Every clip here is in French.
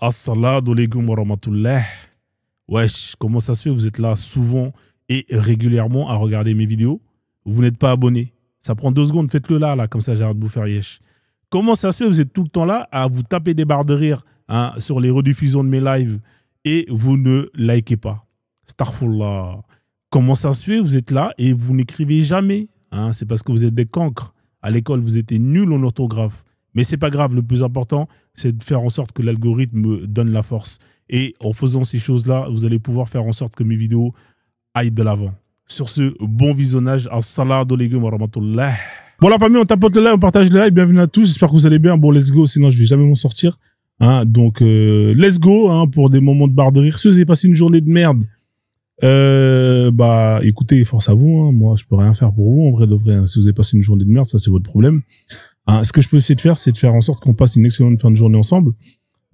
Assalamu alaikum wa rahmatullah. Wesh, comment ça se fait? Vous êtes là souvent et régulièrement à regarder mes vidéos. Vous n'êtes pas abonné. Ça prend 2 secondes, faites-le là, comme ça j'arrête de vous faire yesh. Comment ça se fait? Vous êtes tout le temps là à vous taper des barres de rire sur les rediffusions de mes lives et vous ne likez pas. Astaghfirullah. Comment ça se fait? Vous êtes là et vous n'écrivez jamais. C'est parce que vous êtes des cancres. À l'école, vous étiez nuls en orthographe. Mais c'est pas grave, le plus important, c'est de faire en sorte que l'algorithme me donne la force. Et en faisant ces choses-là, vous allez pouvoir faire en sorte que mes vidéos aillent de l'avant. Sur ce, bon visionnage. Assalamu alaikum wa rahmatullah. Bon, la famille, on tapote le live, on partage le live. Bienvenue à tous. J'espère que vous allez bien. Bon, let's go, sinon je vais jamais m'en sortir. Donc, let's go pour des moments de barre de rire. Si vous avez passé une journée de merde, bah, écoutez, force à vous. Moi, je peux rien faire pour vous. En vrai de vrai, si vous avez passé une journée de merde, ça, c'est votre problème. Ce que je peux essayer de faire, c'est de faire en sorte qu'on passe une excellente fin de journée ensemble.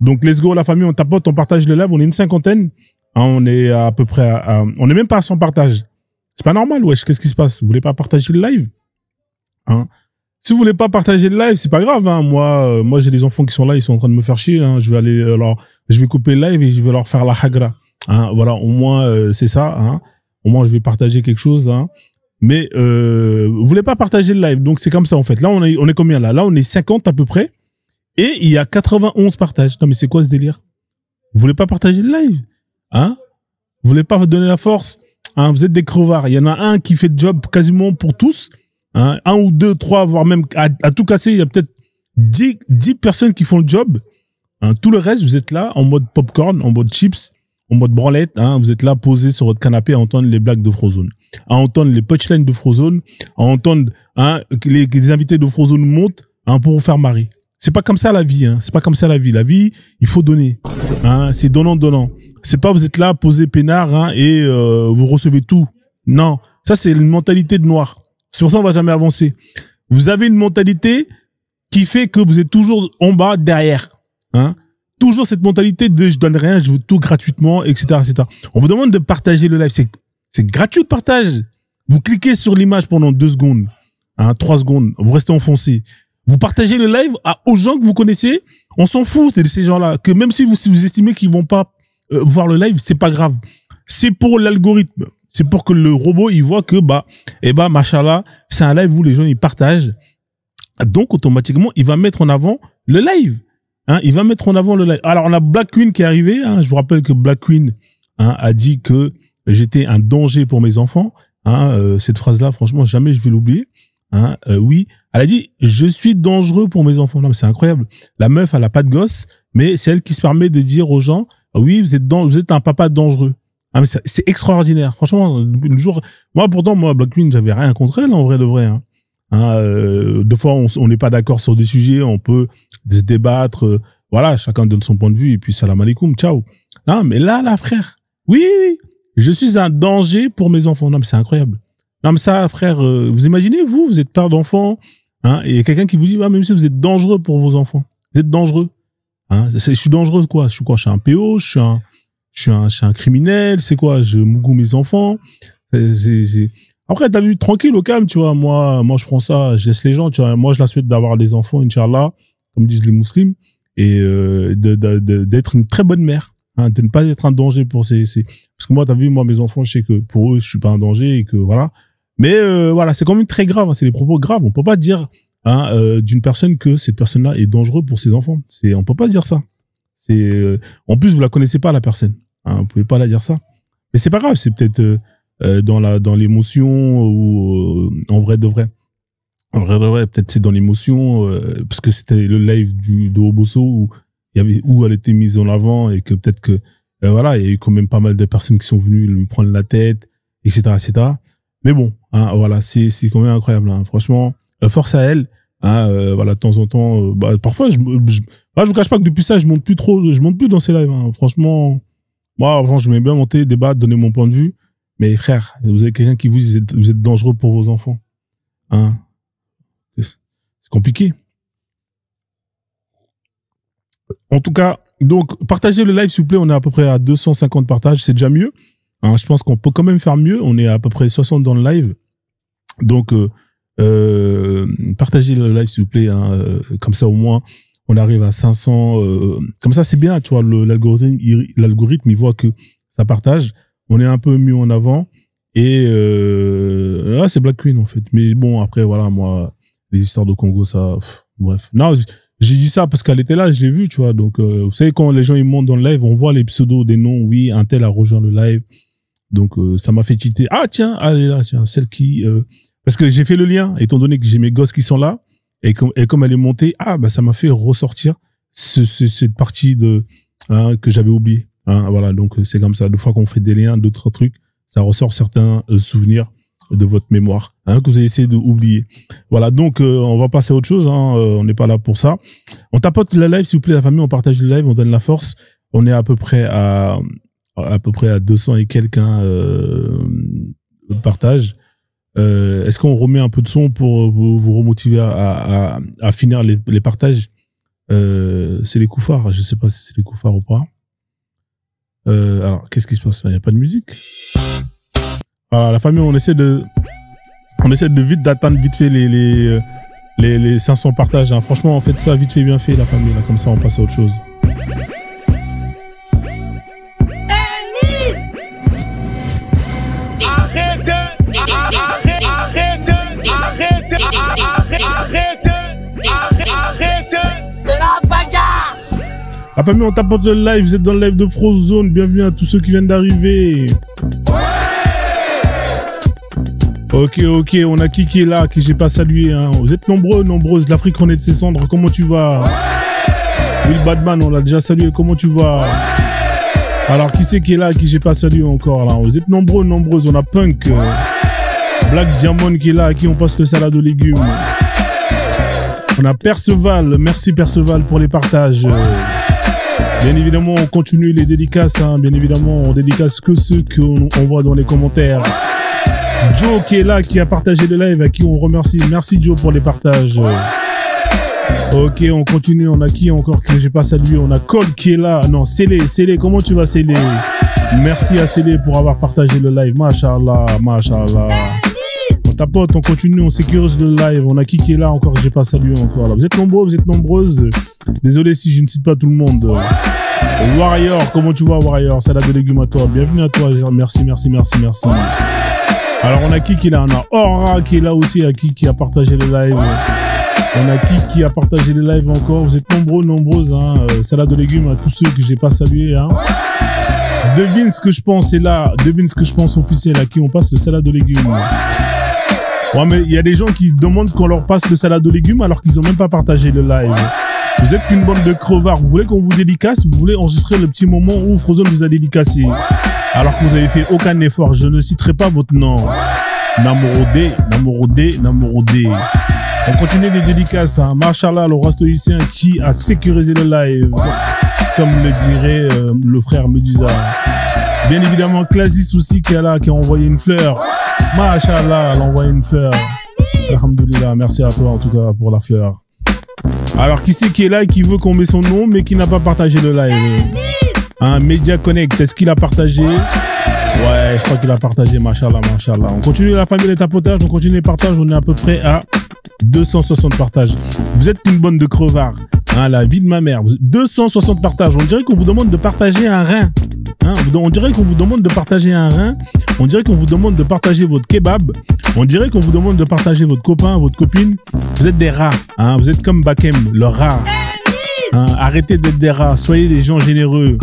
Donc, let's go, la famille, on tapote, on partage le live. On est une cinquantaine. On est à peu près on est même pas à 100 partages. C'est pas normal, wesh. Qu'est-ce qui se passe? Vous voulez pas partager le live? Si vous voulez pas partager le live, c'est pas grave. Moi, j'ai des enfants qui sont là, ils sont en train de me faire chier. Je vais aller, je vais couper le live et je vais leur faire la hagra. Voilà, au moins, c'est ça. Au moins, je vais partager quelque chose. Mais vous voulez pas partager le live, donc c'est comme ça en fait. Là, on est combien là? Là, on est 50 à peu près, et il y a 91 partages. Non, mais c'est quoi ce délire? Vous voulez pas partager le live? Vous voulez pas donner la force? Vous êtes des crevards. Il y en a un qui fait le job quasiment pour tous. 1 ou 2, 3, voire même à tout casser, il y a peut-être 10 personnes qui font le job. Tout le reste, vous êtes là en mode popcorn, en mode chips, en mode branlette. Vous êtes là posé sur votre canapé à entendre les blagues de Frozone, à entendre les punchlines de Frozone, à entendre que les invités de Frozone montent pour vous faire marrer. C'est pas comme ça la vie. C'est pas comme ça la vie. La vie, il faut donner. C'est donnant. C'est pas vous êtes là posé peinard et vous recevez tout. Non, ça c'est une mentalité de noir. C'est pour ça qu'on va jamais avancer. Vous avez une mentalité qui fait que vous êtes toujours en bas derrière. Toujours cette mentalité de je donne rien, je veux tout gratuitement, etc., etc. On vous demande de partager le live. C'est gratuit le partage. Vous cliquez sur l'image pendant 2 secondes, 3 secondes. Vous restez enfoncé. Vous partagez le live aux gens que vous connaissez. On s'en fout de ces gens-là. Que même si vous estimez qu'ils vont pas voir le live, c'est pas grave. C'est pour l'algorithme. C'est pour que le robot, il voit que, machallah, c'est un live où les gens, ils partagent. Donc, automatiquement, il va mettre en avant le live. Il va mettre en avant le live. Alors, on a Black Queen qui est arrivé. Je vous rappelle que Black Queen a dit que j'étais un danger pour mes enfants. Cette phrase-là, franchement, jamais je vais l'oublier. Oui, elle a dit, je suis dangereux pour mes enfants. Non, mais c'est incroyable. La meuf, elle a pas de gosse, mais c'est elle qui se permet de dire aux gens, oui, vous êtes un papa dangereux. Mais c'est extraordinaire. Franchement, le jour, moi, Black Queen, j'avais rien contre elle, en vrai de vrai. Des fois, on n'est pas d'accord sur des sujets, on peut se débattre. Voilà, chacun donne son point de vue et puis salam alaikum, ciao. Non, mais là, frère, oui, je suis un danger pour mes enfants. Non, mais c'est incroyable. Non, mais ça, frère, vous imaginez, vous êtes père d'enfants, et quelqu'un qui vous dit, même si vous êtes dangereux pour vos enfants, vous êtes dangereux. Je suis dangereux, quoi? Je suis quoi? Je suis un PO, je suis un criminel, c'est quoi? Je mougou mes enfants. Après, t'as vu, tranquille, au calme, tu vois. Moi, je prends ça, je laisse les gens, tu vois. Moi, je la souhaite d'avoir des enfants, Inch'Allah, comme disent les musulmans, et d'être une très bonne mère, de ne pas être un danger pour parce que moi, t'as vu, moi, mes enfants, je sais que pour eux, je suis pas un danger et que voilà. Mais voilà, c'est quand même très grave, c'est des propos graves. On peut pas dire d'une personne que cette personne-là est dangereuse pour ses enfants. On peut pas dire ça. En plus, vous la connaissez pas, la personne. Vous pouvez pas la dire ça. Mais c'est pas grave, c'est peut-être dans l'émotion ou en vrai de vrai. En vrai de vrai, peut-être c'est dans l'émotion parce que c'était le live de Obosso où elle était mise en avant et que peut-être que voilà, il y a eu quand même pas mal de personnes qui sont venues lui prendre la tête, etc., etc. Mais bon, voilà, c'est quand même incroyable. Franchement, force à elle. Voilà, de temps en temps, parfois je vous cache pas que depuis ça, je monte plus dans ces lives. Franchement, moi, avant, je m'aimais bien monter, débattre, donner mon point de vue. Mais frère, vous avez quelqu'un qui vous dit vous êtes dangereux pour vos enfants. C'est compliqué. En tout cas, donc, partagez le live, s'il vous plaît. On est à peu près à 250 partages. C'est déjà mieux. Je pense qu'on peut quand même faire mieux. On est à peu près 60 dans le live. Donc, partagez le live, s'il vous plaît. Comme ça, au moins, on arrive à 500. Comme ça, c'est bien, tu vois. L'algorithme, il voit que ça partage. On est un peu mis en avant. Et là, c'est Black Queen en fait. Mais bon, après, voilà, moi, les histoires de Congo, ça, bref. Non, j'ai dit ça parce qu'elle était là, je l'ai vu, tu vois. Donc, vous savez, quand les gens ils montent dans le live, on voit les pseudos, des noms. Oui, un tel a rejoint le live. Donc, ça m'a fait titer. Ah tiens, elle est là, tiens, celle qui. Parce que j'ai fait le lien, étant donné que j'ai mes gosses qui sont là, et comme elle est montée, ça m'a fait ressortir cette partie que j'avais oublié. Voilà, donc c'est comme ça. Deux fois qu'on fait des liens, d'autres trucs, ça ressort certains souvenirs de votre mémoire que vous avez essayé d'oublier. Voilà, donc on va passer à autre chose. On n'est pas là pour ça. On tapote le live, s'il vous plaît, la famille. On partage le live, on donne la force. On est à peu près à 200 et quelques partages. Est-ce qu'on remet un peu de son pour vous remotiver à finir les partages? C'est les koufars. Je sais pas si c'est les koufars ou pas. Alors, qu'est-ce qui se passe là? Il n'y a pas de musique. Alors, la famille, on essaie de vite d'atteindre vite fait les 500 partages. Franchement, on fait ça vite fait, bien fait, la famille. Là, comme ça, on passe à autre chose. La famille, on tapote le live, vous êtes dans le live de Frozone, bienvenue à tous ceux qui viennent d'arriver. Ok, on a qui est là, qui j'ai pas salué. Vous êtes nombreuses, l'Afrique renaît de ses cendres, comment tu vas? Will Badman, on l'a déjà salué, comment tu vas? Alors, qui c'est qui est là, qui j'ai pas salué encore là? Vous êtes nombreuses, on a Punk, Black Diamond qui est là, à qui on passe le salade aux légumes. On a Perceval, merci Perceval pour les partages. Bien évidemment, on continue les dédicaces. Bien évidemment, on dédicace que ceux qu'on voit dans les commentaires. Joe qui est là, qui a partagé le live, à qui on remercie. Merci Joe pour les partages. Ok, on continue. On a qui encore que j'ai pas salué? On a Cole qui est là. Non, Célé, comment tu vas Célé? Merci à Célé pour avoir partagé le live. Machallah. On tapote, on continue, on sécurise le live. On a qui est là encore que j'ai pas salué encore là. Vous êtes nombreuses. Désolé si je ne cite pas tout le monde. Warrior, comment tu vas Warrior? Salade de légumes à toi. Bienvenue à toi. Merci. Alors on a qui est là? On a Aura qui est là aussi, à qui a partagé le live. On a qui a partagé le live encore. Vous êtes nombreuses. Salade de légumes à tous ceux que j'ai pas salué. Devine ce que je pense, c'est là. Devine ce que je pense officiel, à qui on passe le salade de légumes. Ouais, mais il y a des gens qui demandent qu'on leur passe le salade de légumes alors qu'ils ont même pas partagé le live. Vous êtes qu'une bande de crevards. Vous voulez qu'on vous dédicace? Vous voulez enregistrer le petit moment où Frozone vous a dédicacé alors que vous avez fait aucun effort. Je ne citerai pas votre nom. Namorodé. On continue les dédicaces. Machallah, le roi stoïcien qui a sécurisé le live, comme le dirait le frère Medusa. Bien évidemment, Clasis aussi qui est là, qui a envoyé une fleur. Machallah, elle a envoyé une fleur. Alhamdoulilah, merci à toi en tout cas pour la fleur. Alors, qui c'est qui est là et qui veut qu'on met son nom mais qui n'a pas partagé le live? Media Connect, est-ce qu'il a partagé? Ouais, je crois qu'il a partagé, machallah. On continue la famille des tapotages, on continue les partages, on est à peu près à 260 partages. Vous êtes une bande de crevards. La vie de ma mère. 260 partages. On dirait qu'on vous demande de partager un rein. On dirait qu'on vous demande de partager un rein. On dirait qu'on vous demande de partager votre kebab. On dirait qu'on vous demande de partager votre copain, votre copine. Vous êtes des rats. Vous êtes comme Bakem, le rat. Arrêtez d'être des rats. Soyez des gens généreux.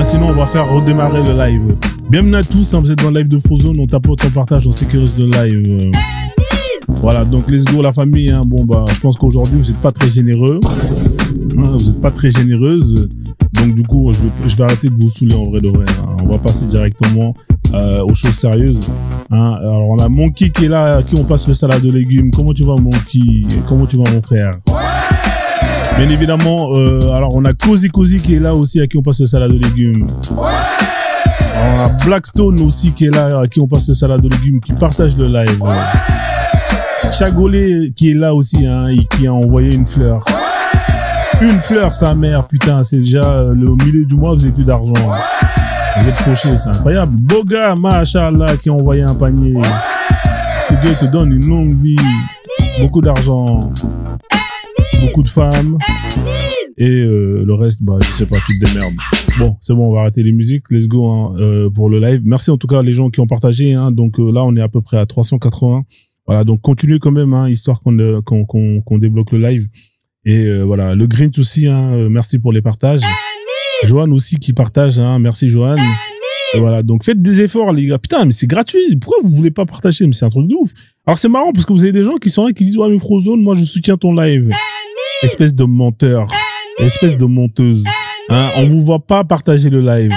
Sinon, on va faire redémarrer le live. Bienvenue à tous. Vous êtes dans le live de Frozone. On tapote, on partage, on sécurise le live. Voilà, donc let's go la famille. Je pense qu'aujourd'hui, vous n'êtes pas très généreux. Vous n'êtes pas très généreuse. Donc du coup, je vais arrêter de vous saouler en vrai de vrai. On va passer directement aux choses sérieuses. Alors on a Monkey qui est là, à qui on passe le salade de légumes. Comment tu vas Monkey? Comment tu vas mon frère? Bien évidemment, alors on a Cozy qui est là aussi, à qui on passe le salade de légumes. Alors, on a Blackstone aussi qui est là, à qui on passe le salade de légumes, qui partage le live. Chagolé qui est là aussi, et qui a envoyé une fleur. Une fleur, sa mère, putain, c'est déjà le milieu du mois, vous n'avez plus d'argent. Vous êtes fauchés, c'est incroyable. Boga, machallah, qui a envoyé un panier. Que Dieu te donne une longue vie, beaucoup d'argent. beaucoup de femmes. Et le reste, bah, je sais pas, tu te démerdes. Bon, c'est bon, on va arrêter les musiques. Let's go hein, pour le live. Merci en tout cas les gens qui ont partagé. Hein. Donc là, on est à peu près à 380. Voilà, donc continuez quand même, hein, histoire qu'on débloque le live. Et voilà, le Green aussi, hein, merci pour les partages. Johan aussi qui partage, hein, merci Johan. Et voilà, donc faites des efforts les gars. Putain, mais c'est gratuit. Pourquoi vous voulez pas partager? Mais c'est un truc de ouf. Alors c'est marrant parce que vous avez des gens qui sont là qui disent ouais mais Frozone, moi je soutiens ton live. Espèce de menteur. Espèce de menteuse. Hein, on vous voit pas partager le live.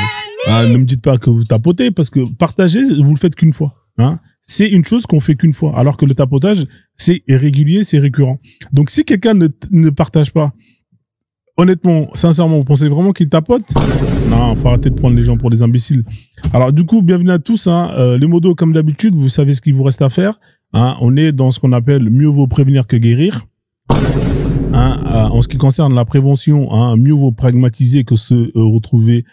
Hein, ne me dites pas que vous tapotez parce que partager, vous le faites qu'une fois. Hein, c'est une chose qu'on fait qu'une fois. Alors que le tapotage, c'est régulier, c'est récurrent. Donc si quelqu'un ne partage pas, honnêtement, sincèrement, vous pensez vraiment qu'il tapote? Non, faut arrêter de prendre les gens pour des imbéciles. Alors du coup, bienvenue à tous. Hein, les modos, comme d'habitude, vous savez ce qu'il vous reste à faire. Hein, on est dans ce qu'on appelle mieux vaut prévenir que guérir. Hein, en ce qui concerne la prévention, hein, mieux vaut pragmatiser que se retrouver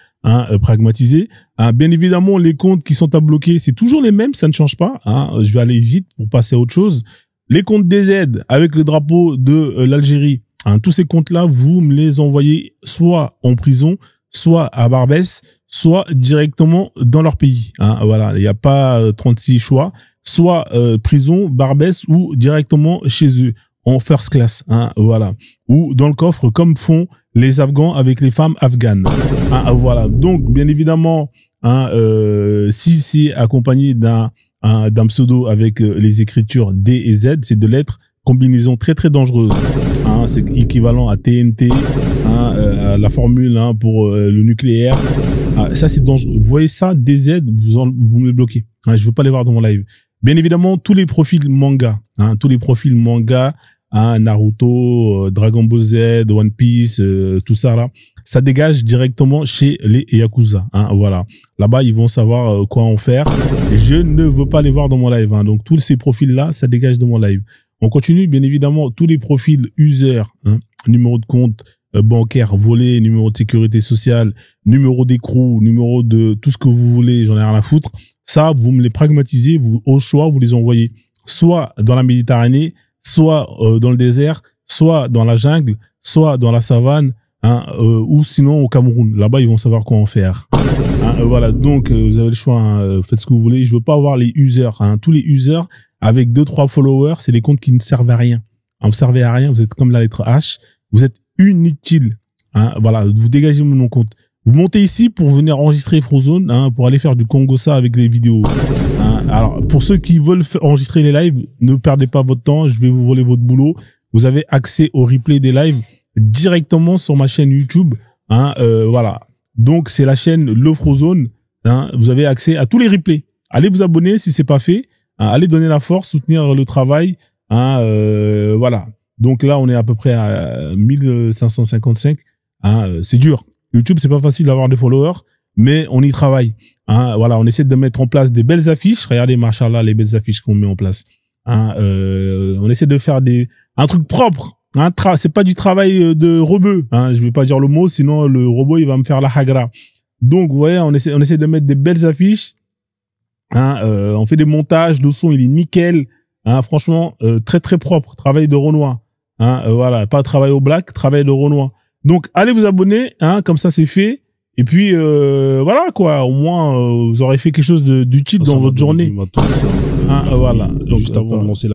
pragmatisé. Hein, bien évidemment, les comptes qui sont à bloquer, c'est toujours les mêmes, ça ne change pas. Hein, je vais aller vite pour passer à autre chose. Les comptes DZ avec le drapeau de l'Algérie, hein, tous ces comptes-là, vous me les envoyez soit en prison, soit à Barbès, soit directement dans leur pays. Hein, voilà, il n'y a pas 36 choix, soit prison, Barbès ou directement chez eux. En first class, hein, voilà, ou dans le coffre comme font les Afghans avec les femmes afghanes. Hein, voilà. Donc, bien évidemment, hein, si c'est accompagné d'un pseudo avec les écritures D et Z, c'est de lettres combinaison très très dangereuse. Hein, c'est équivalent à TNT, hein, à la formule hein, pour le nucléaire. Ah, ça c'est dangereux. Vous voyez ça, DZ, vous me bloquez. Hein, je veux pas les voir dans mon live. Bien évidemment, tous les profils manga, hein, tous les profils manga. Hein, Naruto, Dragon Ball Z, One Piece, tout ça là, ça dégage directement chez les Yakuza. Hein, voilà, là-bas ils vont savoir quoi en faire. Je ne veux pas les voir dans mon live. Hein, donc tous ces profils là, ça dégage de mon live. On continue bien évidemment tous les profils user, hein, numéro de compte bancaire volé, numéro de sécurité sociale, numéro d'écrou, numéro de tout ce que vous voulez. J'en ai rien à foutre. Ça, vous me les pragmatisez, vous au choix, vous les envoyez soit dans la Méditerranée, soit dans le désert, soit dans la jungle, soit dans la savane, hein, ou sinon au Cameroun. Là-bas, ils vont savoir quoi en faire. Hein, voilà, donc vous avez le choix, hein, faites ce que vous voulez. Je veux pas avoir les users. Hein. Tous les users avec 2-3 followers, c'est les comptes qui ne servent à rien. Hein, vous servez à rien, vous êtes comme la lettre H, vous êtes inutile. Hein, voilà, vous dégagez mon compte. Vous montez ici pour venir enregistrer Frozone, hein, pour aller faire du Congo-ça avec les vidéos. Hein, alors, pour ceux qui veulent enregistrer les lives, ne perdez pas votre temps, je vais vous voler votre boulot. Vous avez accès au replay des lives directement sur ma chaîne YouTube. Hein, voilà. Donc, c'est la chaîne Le Frozone. Hein, vous avez accès à tous les replays. Allez vous abonner si c'est pas fait. Hein, allez donner la force, soutenir le travail. Hein, voilà. Donc là, on est à peu près à 1555. Hein, c'est dur. YouTube, c'est pas facile d'avoir des followers, mais on y travaille. Hein, voilà, on essaie de mettre en place des belles affiches. Regardez, machallah, les belles affiches qu'on met en place. Hein, on essaie de faire un truc propre. Hein, c'est pas du travail de rebeu. Hein, je vais pas dire le mot, sinon le robot il va me faire la hagra. Donc, vous voyez, on essaie de mettre des belles affiches. Hein, on fait des montages, le son il est nickel. Hein, franchement, très très propre. Travail de Renoir. Hein, voilà, pas travail au black, travail de Renoir. Donc, allez vous abonner, hein, comme ça c'est fait. Et puis, voilà, quoi. Au moins, vous aurez fait quelque chose d'utile dans votre journée. Hein, voilà. Donc, juste avant de lancer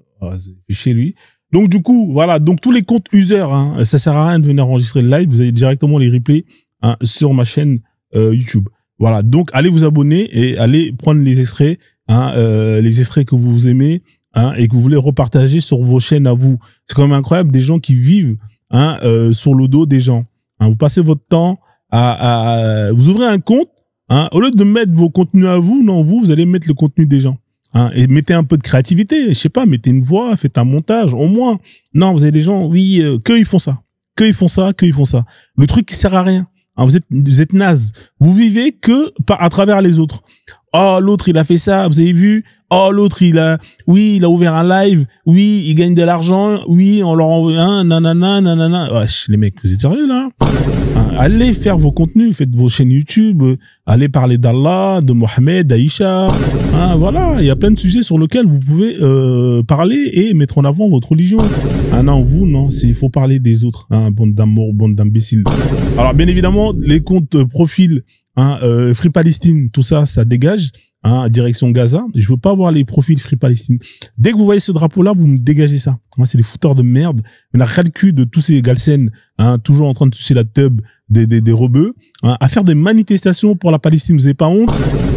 c'est chez lui. Donc, du coup, voilà. Donc, tous les comptes users, hein, ça sert à rien de venir enregistrer le live. Vous avez directement les replays, hein, sur ma chaîne, YouTube. Voilà. Donc, allez vous abonner et allez prendre les extraits, hein, les extraits que vous aimez, hein, et que vous voulez repartager sur vos chaînes à vous. C'est quand même incroyable des gens qui vivent, hein, sur le dos des gens. Hein, vous passez votre temps vous ouvrez un compte, hein, au lieu de mettre vos contenus à vous, non, vous allez mettre le contenu des gens. Hein, et mettez un peu de créativité, je sais pas, mettez une voix, faites un montage, au moins. Non, vous avez des gens, oui, ils font ça. Ils font ça. Le truc qui sert à rien. Hein, vous êtes naze. Vous vivez que à travers les autres. Oh, l'autre, il a fait ça, vous avez vu? Oh, l'autre, il a ouvert un live. Oui, il gagne de l'argent. Oui, on leur envoie un, nanana. Wesh, les mecs, vous êtes sérieux, là? Hein, allez faire vos contenus, faites vos chaînes YouTube, allez parler d'Allah, de Mohamed, d'Aïcha. Hein, voilà, il y a plein de sujets sur lesquels vous pouvez parler et mettre en avant votre religion. Ah non, vous, non, il faut parler des autres. Hein, bande d'amour, bande d'imbéciles. Alors, bien évidemment, les comptes profils, hein, Free Palestine, tout ça, ça dégage. Hein, direction Gaza. Je veux pas voir les profils Free Palestine. Dès que vous voyez ce drapeau-là, vous me dégagez ça. Hein, c'est des fouteurs de merde. On a ras le cul de tous ces galsen, hein, toujours en train de toucher la teub des rebeux, hein, à faire des manifestations pour la Palestine. Vous avez pas honte?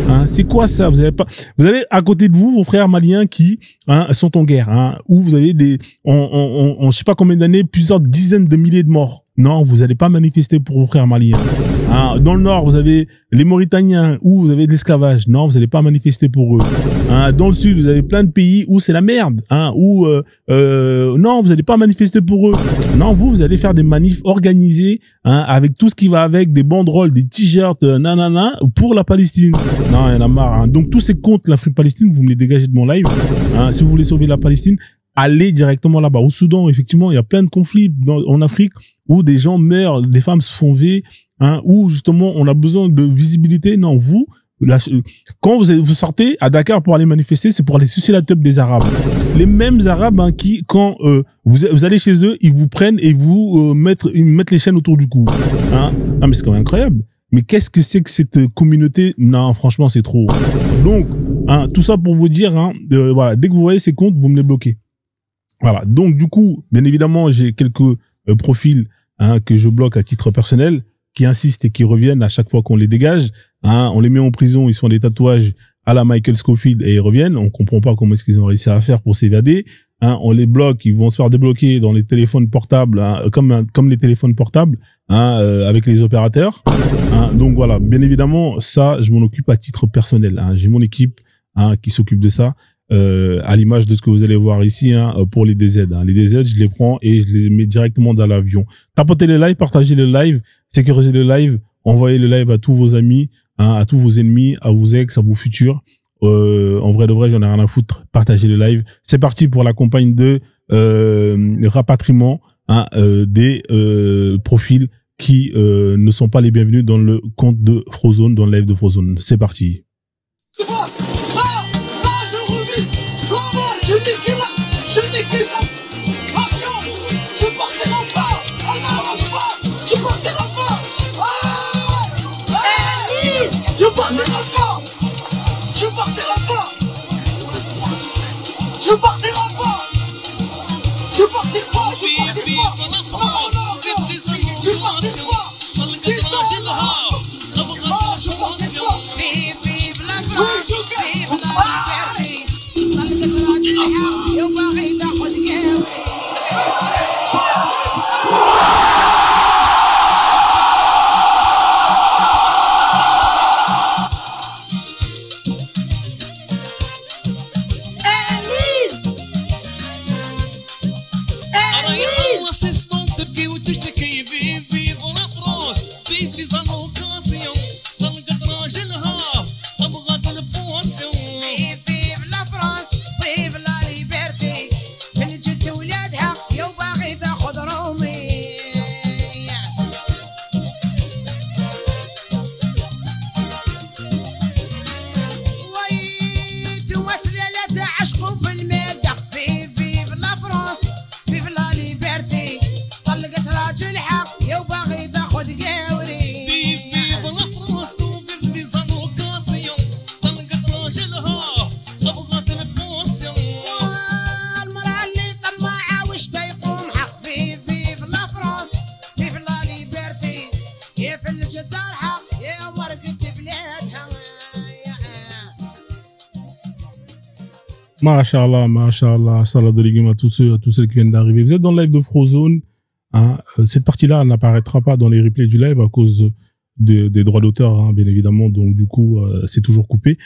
Hein, c'est quoi ça? Vous avez à côté de vous vos frères maliens qui, hein, sont en guerre, hein, où vous avez je sais pas combien d'années, plusieurs dizaines de milliers de morts. Non, vous n'allez pas manifester pour vos frères maliens. Hein, dans le nord, vous avez les Mauritaniens où vous avez de l'esclavage. Non, vous n'allez pas manifester pour eux. Hein, dans le sud, vous avez plein de pays où c'est la merde. Hein, où non, vous n'allez pas manifester pour eux. Non, vous allez faire des manifs organisés, hein, avec tout ce qui va avec, des banderoles, des t-shirts, nanana, pour la Palestine. Non, il y en a marre. Hein. Donc tous ces comptes, la Free Palestine, vous me les dégagez de mon live. Hein, si vous voulez sauver la Palestine, allez directement là-bas. Au Soudan, effectivement, il y a plein de conflits en Afrique où des gens meurent, des femmes se font violer, hein, où justement on a besoin de visibilité. Non, vous, quand vous sortez à Dakar pour aller manifester, c'est pour aller sucer la teub des Arabes. Les mêmes Arabes, hein, qui, quand vous allez chez eux, ils vous prennent et vous mettent les chaînes autour du cou. Hein. Non, mais c'est quand même incroyable. Mais qu'est-ce que c'est que cette communauté? Non, franchement, c'est trop. Donc, hein, tout ça pour vous dire, hein, voilà, dès que vous voyez ces comptes, vous me les bloquez. Voilà. Donc, du coup, bien évidemment, j'ai quelques profils, hein, que je bloque à titre personnel, qui insistent et qui reviennent à chaque fois qu'on les dégage. Hein, on les met en prison, ils font des tatouages à la Michael Scofield et ils reviennent. On comprend pas comment est-ce qu'ils ont réussi à faire pour s'évader. Hein, on les bloque, ils vont se faire débloquer dans les téléphones portables, hein, comme les téléphones portables, hein, avec les opérateurs. Hein, donc voilà, bien évidemment, ça, je m'en occupe à titre personnel. Hein. J'ai mon équipe, hein, qui s'occupe de ça. À l'image de ce que vous allez voir ici, hein, pour les DZ. Hein. Les DZ, je les prends et je les mets directement dans l'avion. Tapotez les lives, partagez le live, sécurisez le live, envoyez le live à tous vos amis, hein, à tous vos ennemis, à vos ex, à vos futurs. En vrai de vrai, j'en ai rien à foutre. Partagez le live. C'est parti pour la campagne de rapatriement, hein, des profils qui ne sont pas les bienvenus dans le compte de Frozone, dans le live de Frozone. C'est parti. Masha'Allah, Masha'Allah, salam alaikum à tous ceux qui viennent d'arriver. Vous êtes dans le live de Frozone. Hein, cette partie-là n'apparaîtra pas dans les replays du live à cause des droits d'auteur, hein, bien évidemment. Donc, du coup, c'est toujours coupé.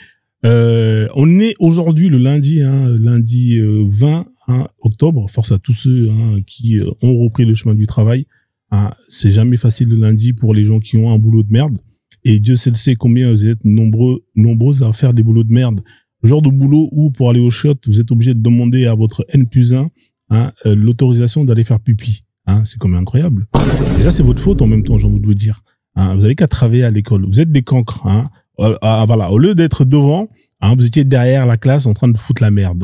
On est aujourd'hui le lundi, hein, lundi 20 hein, octobre. Force à tous ceux, hein, qui ont repris le chemin du travail. Hein, c'est jamais facile le lundi pour les gens qui ont un boulot de merde. Et Dieu sait combien vous êtes nombreux à faire des boulots de merde. Le genre de boulot où, pour aller au shot, vous êtes obligé de demander à votre N+1, hein, l'autorisation d'aller faire pipi. Hein, c'est quand même incroyable. Et ça, c'est votre faute en même temps, j'ai envie de vous dire. Hein, vous avez qu'à travailler à l'école. Vous êtes des cancres. Hein. Voilà. Au lieu d'être devant, hein, vous étiez derrière la classe en train de foutre la merde.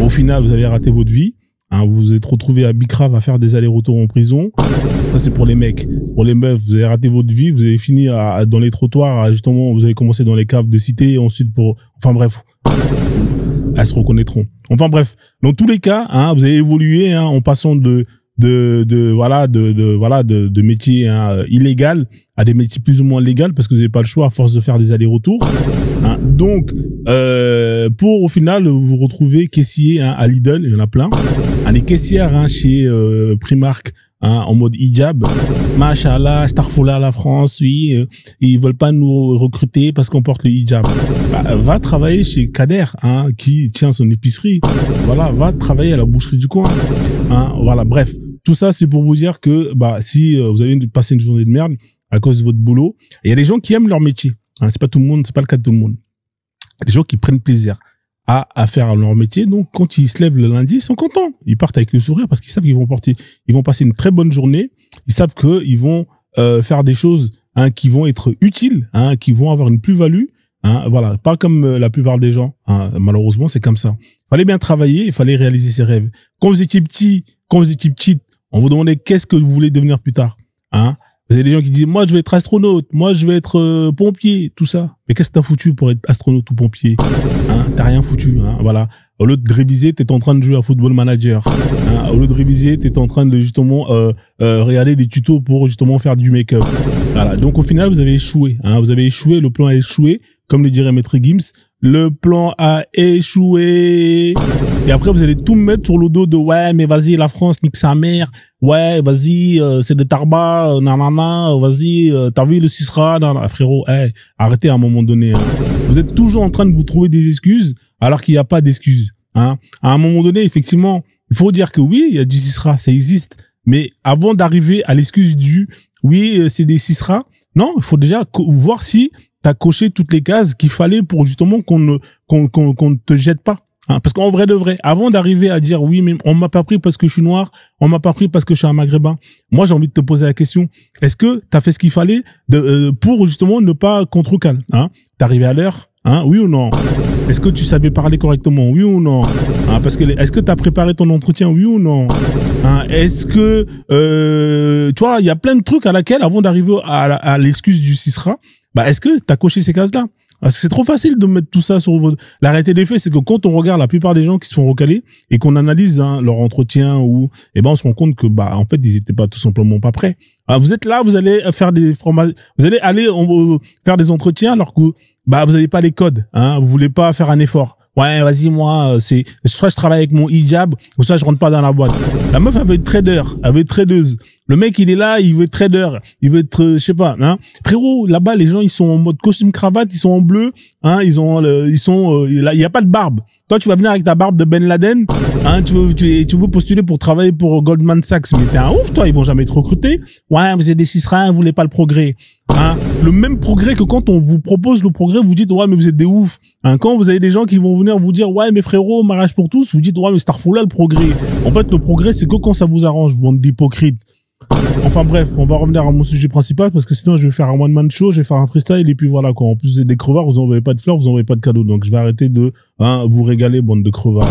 Au final, vous avez raté votre vie. Hein, vous vous êtes retrouvé à Bicrave à faire des allers-retours en prison. Ça, c'est pour les mecs. Pour les meufs, vous avez raté votre vie. Vous avez fini dans les trottoirs. Justement, vous avez commencé dans les caves de cité. Et ensuite, enfin bref, elles se reconnaîtront. Enfin bref, dans tous les cas, hein, vous avez évolué hein, en passant de métiers hein, illégal à des métiers plus ou moins légaux parce que vous n'avez pas le choix à force de faire des allers-retours. Hein. Donc, pour au final vous retrouver caissier hein, à Lidl, il y en a plein. Hein, les caissières hein, chez Primark hein, en mode hijab. Machallah, Starfoula la France, oui, ils veulent pas nous recruter parce qu'on porte le hijab. Bah, va travailler chez Kader, hein, qui tient son épicerie. Voilà, va travailler à la boucherie du coin. Hein, voilà, bref. Tout ça, c'est pour vous dire que, bah, si vous avez passé une journée de merde à cause de votre boulot, il y a des gens qui aiment leur métier. Hein, c'est pas tout le monde, c'est pas le cas de tout le monde. Il y a des gens qui prennent plaisir à faire leur métier. Donc, quand ils se lèvent le lundi, ils sont contents. Ils partent avec le sourire parce qu'ils savent qu'ils vont passer une très bonne journée. Ils savent qu'ils vont faire des choses hein, qui vont être utiles, hein, qui vont avoir une plus-value. Hein, voilà, pas comme la plupart des gens. Hein, malheureusement, c'est comme ça. Il fallait bien travailler, il fallait réaliser ses rêves. Quand vous étiez petite, on vous demandait qu'est-ce que vous voulez devenir plus tard. Hein, vous avez des gens qui disent, moi, je vais être astronaute, moi, je vais être pompier, tout ça. Mais qu'est-ce que t'as foutu pour être astronaute ou pompier? Hein, t'as rien foutu. Hein, voilà. Au lieu de réviser, t'es en train de jouer à Football Manager. Hein, au lieu de réviser, t'es en train de justement regarder des tutos pour justement faire du make-up. Voilà. Donc au final, vous avez échoué. Hein, vous avez échoué. Le plan a échoué, comme le dirait Maître Gims. Le plan a échoué. Et après, vous allez tout mettre sur le dos de ouais, mais vas-y, la France nique sa mère. Ouais, vas-y, c'est de Tarba, nanana, vas-y, t'as vu le Cisra, nanana. Frérot, hey, arrêtez à un moment donné. Hein. Vous êtes toujours en train de vous trouver des excuses alors qu'il n'y a pas d'excuses. Hein. À un moment donné, effectivement, il faut dire que oui, il y a du Cisra, ça existe. Mais avant d'arriver à l'excuse du oui, c'est des Cisra, non, il faut déjà voir si t'as coché toutes les cases qu'il fallait pour justement qu'on ne te jette pas. Hein, parce qu'en vrai de vrai, avant d'arriver à dire oui, mais on m'a pas pris parce que je suis noir, on m'a pas pris parce que je suis un maghrébin. Moi, j'ai envie de te poser la question. Est-ce que t'as fait ce qu'il fallait pour justement ne pas qu'on te recale? Hein? T'es arrivé à l'heure? Hein? Oui ou non? Est-ce que tu savais parler correctement? Oui ou non? Hein, parce que est-ce que t'as préparé ton entretien? Oui ou non? Hein, est-ce que tu vois, il y a plein de trucs à laquelle avant d'arriver à l'excuse du Cisra, bah est-ce que t'as coché ces cases-là? Parce que c'est trop facile de mettre tout ça sur votre... La réalité des faits, c'est que quand on regarde la plupart des gens qui se font recaler et qu'on analyse hein, leur entretien ou, eh ben, on se rend compte que, bah, en fait, ils étaient pas tout simplement pas prêts. Alors, vous êtes là, vous allez faire vous allez aller faire des entretiens alors que, bah, vous n'avez pas les codes, hein, vous voulez pas faire un effort. Ouais, vas-y, moi, soit je travaille avec mon hijab, ou soit je rentre pas dans la boîte. La meuf, elle veut être trader, elle veut être tradeuse. Le mec, il est là, il veut être trader, il veut être, je sais pas, hein. Frérot, là-bas, les gens, ils sont en mode costume cravate, ils sont en bleu, hein, il y a pas de barbe. Toi, tu vas venir avec ta barbe de Ben Laden, hein, tu veux postuler pour travailler pour Goldman Sachs, mais t'es un ouf, toi, ils vont jamais te recruter. Ouais, vous êtes des cisrins, vous voulez pas le progrès. Hein, le même progrès que quand on vous propose le progrès, vous dites, ouais, mais vous êtes des oufs. Hein, quand vous avez des gens qui vont venir vous dire, ouais, mais frérot, mariage pour tous, vous dites, ouais, mais Starfoula, le progrès. En fait, le progrès, c'est que quand ça vous arrange, bande d'hypocrites. Enfin bref, on va revenir à mon sujet principal parce que sinon je vais faire un one-man show, je vais faire un freestyle et puis voilà quoi. En plus vous êtes des crevards, vous n'envoyez pas de fleurs, vous n'envoyez pas de cadeaux. Donc je vais arrêter de vous régaler, bande de crevards.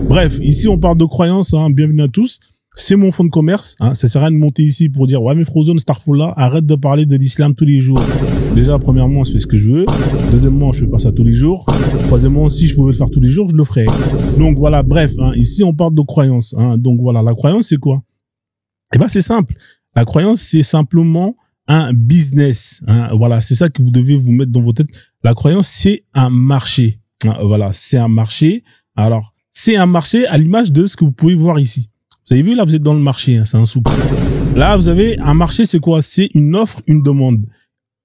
Bref, ici on parle de croyances, hein, bienvenue à tous. C'est mon fonds de commerce, hein, ça sert à rien de monter ici pour dire ouais mais Frozone, Starfoula, arrête de parler de l'islam tous les jours. Déjà premièrement je fais ce que je veux, deuxièmement je fais pas ça tous les jours, troisièmement si je pouvais le faire tous les jours je le ferais. Donc voilà, bref, hein, ici on parle de croyances, hein, donc voilà, la croyance c'est quoi? Eh ben c'est simple. La croyance c'est simplement un business. Hein. Voilà, c'est ça que vous devez vous mettre dans vos têtes. La croyance c'est un marché. Hein, voilà, c'est un marché. Alors c'est un marché à l'image de ce que vous pouvez voir ici. Vous avez vu là, vous êtes dans le marché. Hein, c'est un souk. Là vous avez un marché, c'est quoi? C'est une offre, une demande.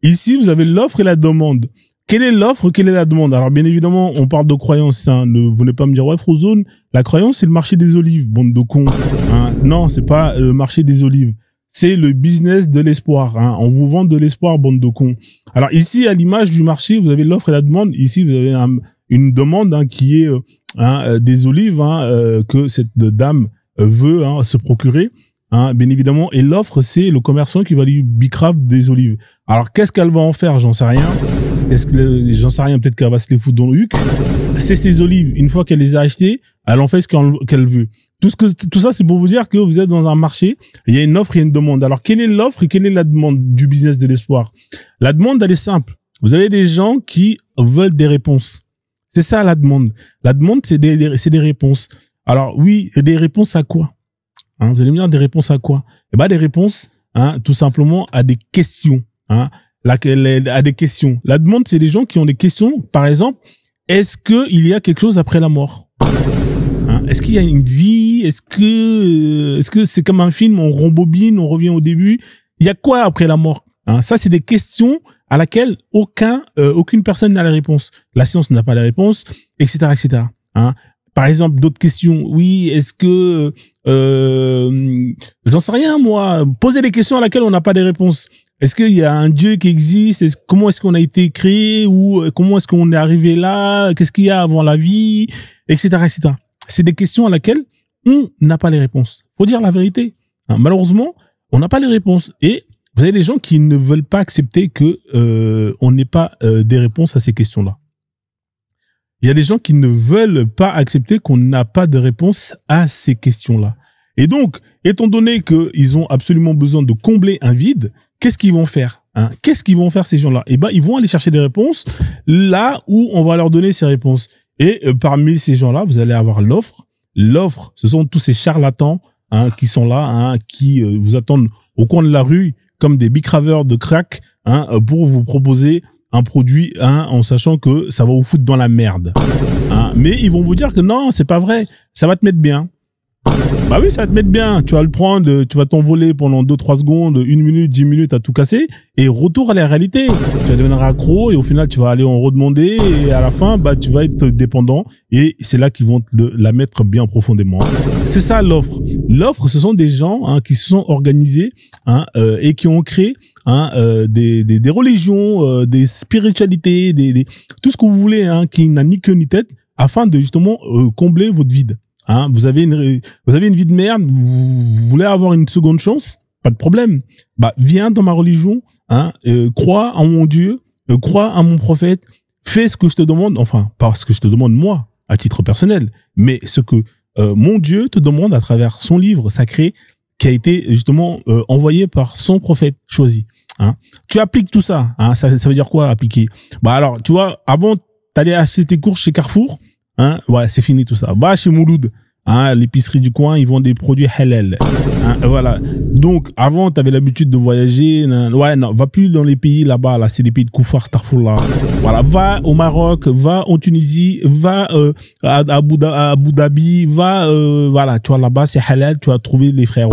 Ici vous avez l'offre et la demande. Quelle est l'offre, quelle est la demande? Alors bien évidemment, on parle de croyance. Hein. Ne venez pas me dire ouais Frozone, la croyance c'est le marché des olives, bande de cons. Hein. Non, c'est pas le marché des olives. C'est le business de l'espoir. Hein. On vous vend de l'espoir, bande de cons. Alors ici, à l'image du marché, vous avez l'offre et la demande. Ici, vous avez une demande hein, qui est des olives hein, que cette dame veut hein, se procurer. hein, bien évidemment. Et l'offre, c'est le commerçant qui va lui bicrave des olives. Alors, qu'est-ce qu'elle va en faire? J'en sais rien. J'en sais rien, peut-être qu'elle va se les foutre dans le huc. C'est ces olives. Une fois qu'elle les a achetées, elle en fait ce qu'elle veut. Tout ça, c'est pour vous dire que vous êtes dans un marché, il y a une offre, il y a une demande. Alors, quelle est l'offre et quelle est la demande du business de l'espoir? La demande, elle est simple. Vous avez des gens qui veulent des réponses. C'est ça, la demande. La demande, c'est des réponses. Alors, oui, des réponses à quoi? Hein, vous allez me dire des réponses à quoi? Eh ben, des réponses, hein, tout simplement à des questions, hein. À des questions. La demande, c'est des gens qui ont des questions. Par exemple, est-ce qu'il y a quelque chose après la mort? Hein? Est-ce qu'il y a une vie? Est-ce que c'est comme un film, on rembobine, on revient au début? Il y a quoi après la mort? Hein? Ça, c'est des questions à laquelle aucune personne n'a la réponse. La science n'a pas la réponse, etc., etc. Hein? Par exemple, d'autres questions. Oui, est-ce que j'en sais rien, moi. Poser des questions à laquelle on n'a pas de réponse. Est-ce qu'il y a un Dieu qui existe? Comment est-ce qu'on a été créé? Ou comment est-ce qu'on est arrivé là? Qu'est-ce qu'il y a avant la vie? Etc., etc. C'est des questions à laquelle on n'a pas les réponses. Faut dire la vérité. Hein, malheureusement, on n'a pas les réponses. Et vous avez des gens qui ne veulent pas accepter que on n'ait pas des réponses à ces questions-là. Il y a des gens qui ne veulent pas accepter qu'on n'a pas de réponse à ces questions-là. Et donc, étant donné qu'ils ont absolument besoin de combler un vide, qu'est-ce qu'ils vont faire, hein? Qu'est-ce qu'ils vont faire ces gens-là? Eh ben, ils vont aller chercher des réponses là où on va leur donner ces réponses. Et parmi ces gens-là, vous allez avoir l'offre. L'offre, ce sont tous ces charlatans, hein, qui sont là, hein, qui vous attendent au coin de la rue comme des bicraveurs de crack, hein, pour vous proposer un produit, hein, en sachant que ça va vous foutre dans la merde. Hein. Mais ils vont vous dire que non, c'est pas vrai, ça va te mettre bien. Bah oui, ça va te mettre bien. Tu vas le prendre, tu vas t'envoler pendant 2-3 secondes, 1 minute, 10 minutes à tout casser, et retour à la réalité. Tu vas devenir accro, et au final, tu vas aller en redemander, et à la fin, bah, tu vas être dépendant, et c'est là qu'ils vont te la mettre bien profondément. C'est ça, l'offre. L'offre, ce sont des gens, hein, qui se sont organisés, hein, et qui ont créé, hein, des religions, des spiritualités, tout ce que vous voulez, hein, qui n'a ni queue ni tête, afin de justement combler votre vide. Hein, vous avez une vie de merde, vous voulez avoir une seconde chance, pas de problème. Bah, viens dans ma religion, hein, crois en mon Dieu, crois en mon prophète, fais ce que je te demande, enfin, pas ce que je te demande moi, à titre personnel, mais ce que mon Dieu te demande à travers son livre sacré, qui a été justement envoyé par son prophète choisi. Hein. Tu appliques tout ça, hein, ça veut dire quoi, appliquer? Bah alors, tu vois, avant, t'allais acheter tes courses chez Carrefour, hein, ouais, c'est fini tout ça. Va chez Mouloud, hein, l'épicerie du coin, ils vendent des produits halal. Hein, voilà. Donc, avant, tu avais l'habitude de voyager. Ouais, non, va plus dans les pays là-bas, là, c'est des pays de Koufar, Starfoula. Voilà, va au Maroc, va en Tunisie, va à Abu Dhabi, va, voilà, tu vois, là-bas, c'est halal, tu vas trouver les frères.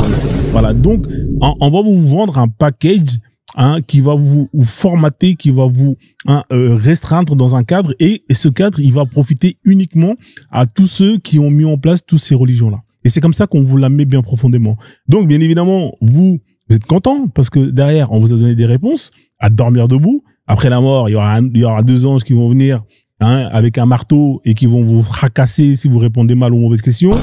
Voilà, donc, on va vous vendre un package, hein, qui va vous formater, qui va vous, hein, restreindre dans un cadre, et ce cadre, il va profiter uniquement à tous ceux qui ont mis en place toutes ces religions-là. Et c'est comme ça qu'on vous la met bien profondément. Donc, bien évidemment, vous êtes content parce que derrière, on vous a donné des réponses à dormir debout. Après la mort, il y aura 2 anges qui vont venir, hein, avec un marteau et qui vont vous fracasser si vous répondez mal aux mauvaises questions.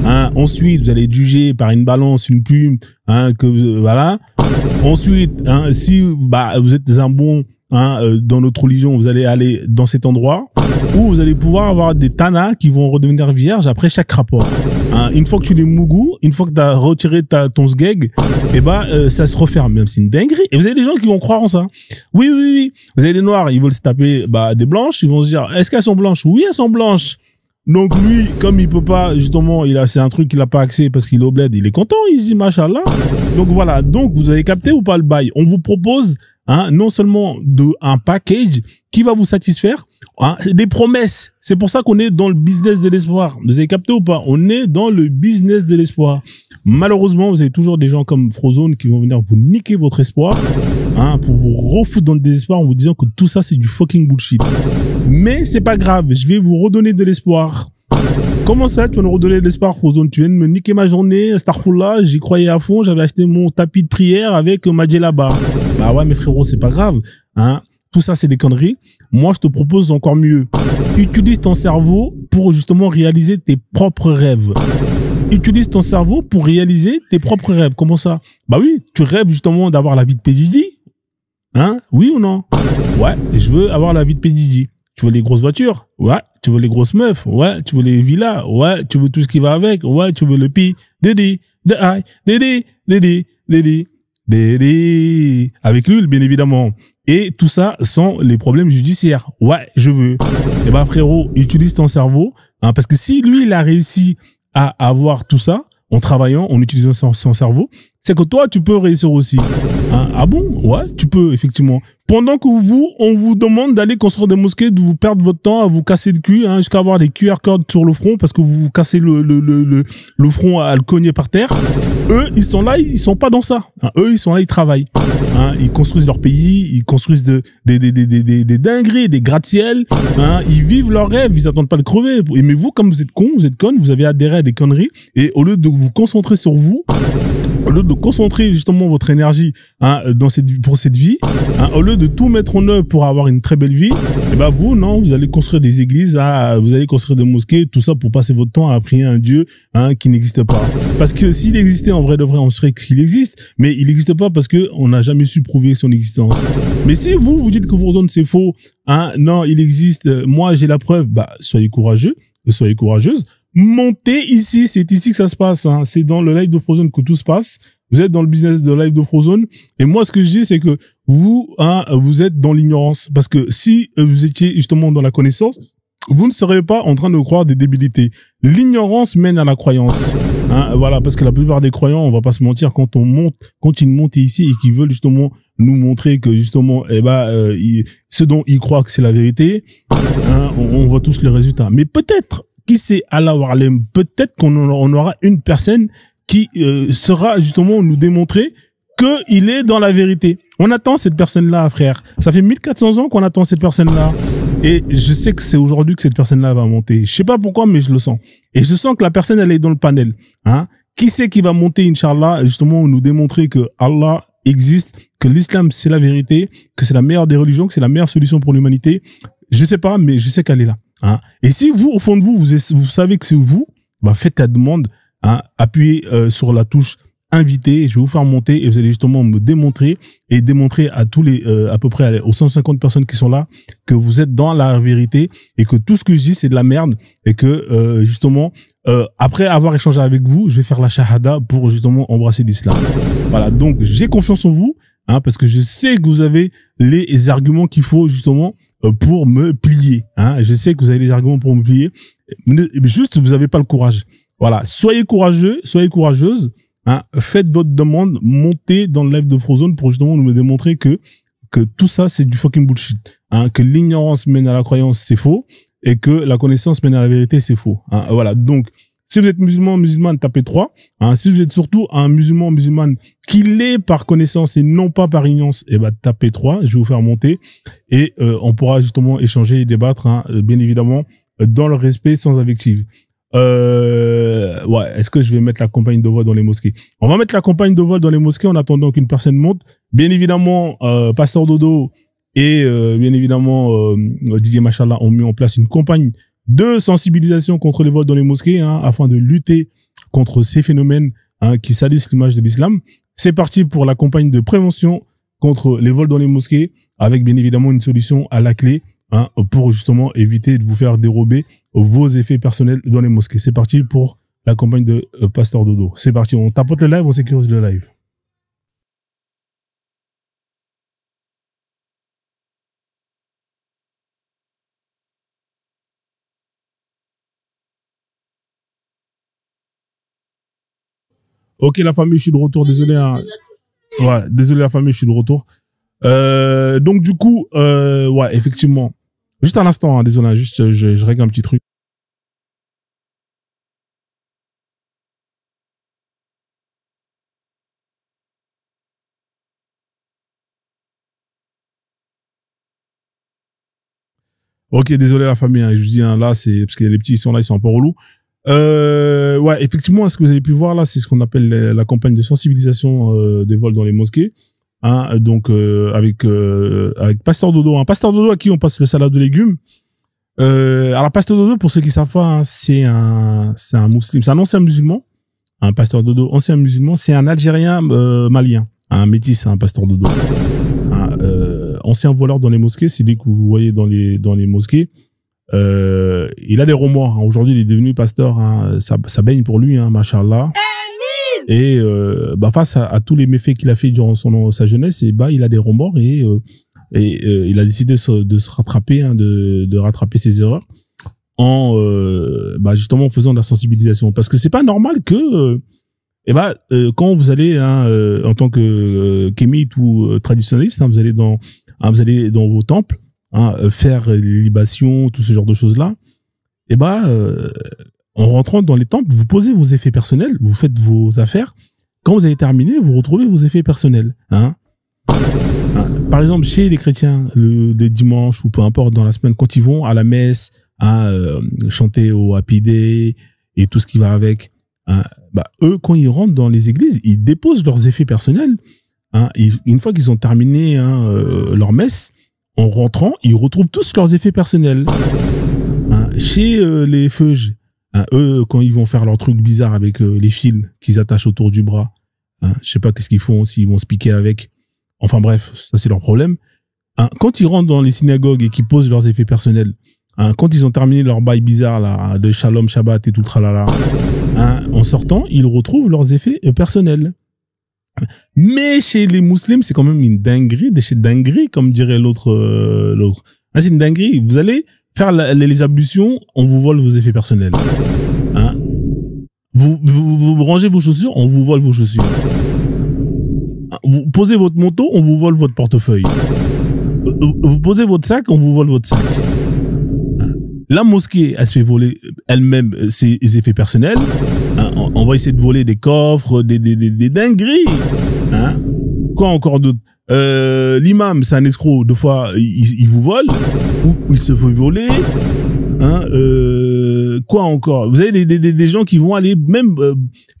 Hein, ensuite, vous allez être jugé par une balance, une plume, hein, voilà. Ensuite, hein, si bah vous êtes un bon, hein, dans notre religion, vous allez aller dans cet endroit où vous allez pouvoir avoir des tanas qui vont redevenir vierges après chaque rapport. Hein, une fois que tu les mougou, une fois que tu as retiré ton sgeg, et bah ça se referme, même c'est une dinguerie. Et vous avez des gens qui vont croire en ça. Oui, oui, oui. Vous avez des noirs, ils veulent se taper des blanches, ils vont se dire est-ce qu'elles sont blanches? Oui, elles sont blanches. Donc lui, comme il peut pas, justement, c'est un truc qu'il a pas accès parce qu'il est au bled, il est content, il se dit machallah. Donc voilà, donc vous avez capté ou pas le bail? On vous propose, hein, non seulement un package qui va vous satisfaire, hein, des promesses. C'est pour ça qu'on est dans le business de l'espoir. Vous avez capté ou pas? On est dans le business de l'espoir. Malheureusement, vous avez toujours des gens comme Frozone qui vont venir vous niquer votre espoir, hein, pour vous refoutre dans le désespoir en vous disant que tout ça c'est du fucking bullshit. Mais c'est pas grave, je vais vous redonner de l'espoir. Comment ça, tu vas nous redonner de l'espoir, Frozone? Tu viens de me niquer ma journée, Starfoula, j'y croyais à fond, j'avais acheté mon tapis de prière avec ma djellaba. Bah ouais, mes frérots, c'est pas grave, hein. Tout ça, c'est des conneries. Moi, je te propose encore mieux. Utilise ton cerveau pour justement réaliser tes propres rêves. utilise ton cerveau pour réaliser tes propres rêves. Comment ça? Bah oui, tu rêves justement d'avoir la vie de P. Diddy. Hein? Oui ou non? Ouais, je veux avoir la vie de P. Diddy. Tu veux les grosses voitures? Ouais. Tu veux les grosses meufs? Ouais. Tu veux les villas? Ouais. Tu veux tout ce qui va avec? Ouais. Tu veux le P. Diddy, the I, Diddy, Diddy, Diddy, Diddy. Avec l'huile, bien évidemment. Et tout ça sans les problèmes judiciaires. Ouais, je veux. Eh ben, frérot, utilise ton cerveau, hein, parce que si lui, il a réussi à avoir tout ça, en travaillant, en utilisant son cerveau, c'est que toi, tu peux réussir aussi. Hein? Ah bon? Ouais, tu peux, effectivement. Pendant que on vous demande d'aller construire des mosquées, de vous perdre votre temps à vous casser le cul, hein, jusqu'à avoir des QR codes sur le front parce que vous vous cassez le front à le cogner par terre. Eux, ils sont là, ils sont pas dans ça. Hein? Eux, ils sont là, ils travaillent. Hein? Ils construisent leur pays, ils construisent des dingueries, des gratte-ciel. Hein? Ils vivent leurs rêves, ils attendent pas de crever. Mais vous, comme vous êtes cons, vous êtes connes, vous avez adhéré à des conneries. Et au lieu de vous concentrer sur vous, au lieu de concentrer justement votre énergie, hein, pour cette vie, hein, au lieu de tout mettre en œuvre pour avoir une très belle vie, et ben vous, non, vous allez construire des églises, vous allez construire des mosquées, tout ça pour passer votre temps à prier un Dieu, hein, qui n'existe pas. Parce que s'il existait en vrai de vrai, on saurait qu'il existe, mais il n'existe pas parce que on n'a jamais su prouver son existence. Mais si vous dites que vos zones c'est faux, hein, non, il existe, moi j'ai la preuve, bah soyez courageux, soyez courageuse. Montez ici, c'est ici que ça se passe, hein. C'est dans le live de Frozone que tout se passe. Vous êtes dans le business de live de Frozone. Et moi, ce que je dis, c'est que vous, hein, vous êtes dans l'ignorance. Parce que si vous étiez justement dans la connaissance, vous ne seriez pas en train de croire des débilités. L'ignorance mène à la croyance. Hein, voilà, parce que la plupart des croyants, on va pas se mentir, quand ils montent ici et qu'ils veulent justement nous montrer que justement, ce dont ils croient que c'est la vérité, hein, on voit tous les résultats. Mais peut-être, qui sait, Allah Warlem, peut-être on aura une personne qui sera justement nous démontrer qu'il est dans la vérité. On attend cette personne-là, frère. Ça fait 1400 ans qu'on attend cette personne-là. Et je sais que c'est aujourd'hui que cette personne-là va monter. Je sais pas pourquoi, mais je le sens. Et je sens que la personne, elle est dans le panel. Hein? Qui c'est qui va monter, Inch'Allah, justement, nous démontrer que Allah existe, que l'islam, c'est la vérité, que c'est la meilleure des religions, que c'est la meilleure solution pour l'humanité. Je sais pas, mais je sais qu'elle est là. Hein. Et si vous, au fond de vous, vous savez que c'est vous, bah faites la demande, hein, appuyez sur la touche invité, je vais vous faire monter et vous allez justement me démontrer et démontrer à tous les à peu près aux 150 personnes qui sont là que vous êtes dans la vérité et que tout ce que je dis c'est de la merde et que justement après avoir échangé avec vous, je vais faire la shahada pour justement embrasser l'islam. Voilà, donc j'ai confiance en vous, hein, parce que je sais que vous avez les arguments qu'il faut justement pour me plier, hein. Je sais que vous avez les arguments pour me plier, mais juste vous n'avez pas le courage. Voilà, soyez courageux, soyez courageuse, hein. Faites votre demande, montez dans le live de Frozone pour justement nous démontrer que tout ça c'est du fucking bullshit, hein, que l'ignorance mène à la croyance c'est faux et que la connaissance mène à la vérité c'est faux, hein. Voilà, donc si vous êtes musulman, tapez 3. Hein, si vous êtes surtout un musulman qui l'est par connaissance et non pas par ignorance, eh ben tapez 3. Je vais vous faire monter et on pourra justement échanger et débattre, hein, bien évidemment, dans le respect, sans invective. Ouais, est-ce que je vais mettre la campagne de vote dans les mosquées? On va mettre la campagne de vote dans les mosquées en attendant qu'une personne monte. Bien évidemment, Pasteur Dodo et bien évidemment Didier Machallah ont mis en place une campagne de sensibilisation contre les vols dans les mosquées, hein, afin de lutter contre ces phénomènes, hein, qui salissent l'image de l'islam. C'est parti pour la campagne de prévention contre les vols dans les mosquées, avec bien évidemment une solution à la clé, hein, pour justement éviter de vous faire dérober vos effets personnels dans les mosquées. C'est parti pour la campagne de Pasteur Dodo. C'est parti, on tapote le live, on sécurise le live. Ok, la famille, je suis de retour. Désolé, hein. Ouais, désolé la famille, je suis de retour. Donc du coup, ouais, effectivement. Juste un instant, hein, désolé, juste je règle un petit truc. Ok, désolé la famille, hein, je vous dis, hein, là, c'est parce que les petits ils sont là, ils sont un peu relous. Ouais, effectivement, ce que vous avez pu voir là, c'est ce qu'on appelle la campagne de sensibilisation des vols dans les mosquées. Hein, donc avec Pasteur Dodo, hein. Pasteur Dodo à qui on passe le salade de légumes. Alors Pasteur Dodo, pour ceux qui savent pas, hein, c'est un musulman, c'est un ancien musulman, un pasteur dodo, ancien musulman, c'est un Algérien malien, un métis, un pasteur dodo. Ancien voleur dans les mosquées, c'est lui que vous voyez dans les mosquées. Il a des remords. Hein. Aujourd'hui, il est devenu pasteur. Hein. Ça baigne pour lui, hein, machallah. Et face à tous les méfaits qu'il a fait durant sa jeunesse, et il a des remords et il a décidé de se rattraper, hein, de rattraper ses erreurs en justement en faisant de la sensibilisation. Parce que c'est pas normal que quand vous allez, hein, en tant que kémite ou traditionnaliste, hein, vous allez dans vos temples, hein, faire les libations, tout ce genre de choses là. En rentrant dans les temples, vous posez vos effets personnels, vous faites vos affaires. Quand vous avez terminé, vous retrouvez vos effets personnels. Hein. Par exemple, chez les chrétiens, le dimanche ou peu importe dans la semaine, quand ils vont à la messe, hein, chanter au Happy Day et tout ce qui va avec, hein, eux, quand ils rentrent dans les églises, ils déposent leurs effets personnels. Hein, une fois qu'ils ont terminé, hein, leur messe, en rentrant, ils retrouvent tous leurs effets personnels. Hein, chez les feuges, hein, eux, quand ils vont faire leur truc bizarre avec les fils qu'ils attachent autour du bras, hein, je sais pas qu'est-ce qu'ils font, s'ils vont se piquer avec. Enfin bref, ça c'est leur problème. Hein, quand ils rentrent dans les synagogues et qu'ils posent leurs effets personnels, hein, quand ils ont terminé leur bail bizarre là, de Shalom, Shabbat et tout le tralala, hein, en sortant, ils retrouvent leurs effets personnels. Mais chez les musulmans, c'est quand même une dinguerie de chez dinguerie, comme dirait l'autre. Ah, c'est une dinguerie. Vous allez faire les ablutions, on vous vole vos effets personnels. Hein? Vous rangez vos chaussures, on vous vole vos chaussures. Vous posez votre manteau, on vous vole votre portefeuille. Vous posez votre sac, on vous vole votre sac. Hein? La mosquée, elle se fait voler elle-même ses effets personnels. Hein? On va essayer de voler des coffres, des dingueries. Hein? Quoi encore d'autre? L'imam, c'est un escroc. Deux fois, il vous vole ou il se fait voler. Hein? Quoi encore? Vous avez des gens qui vont aller même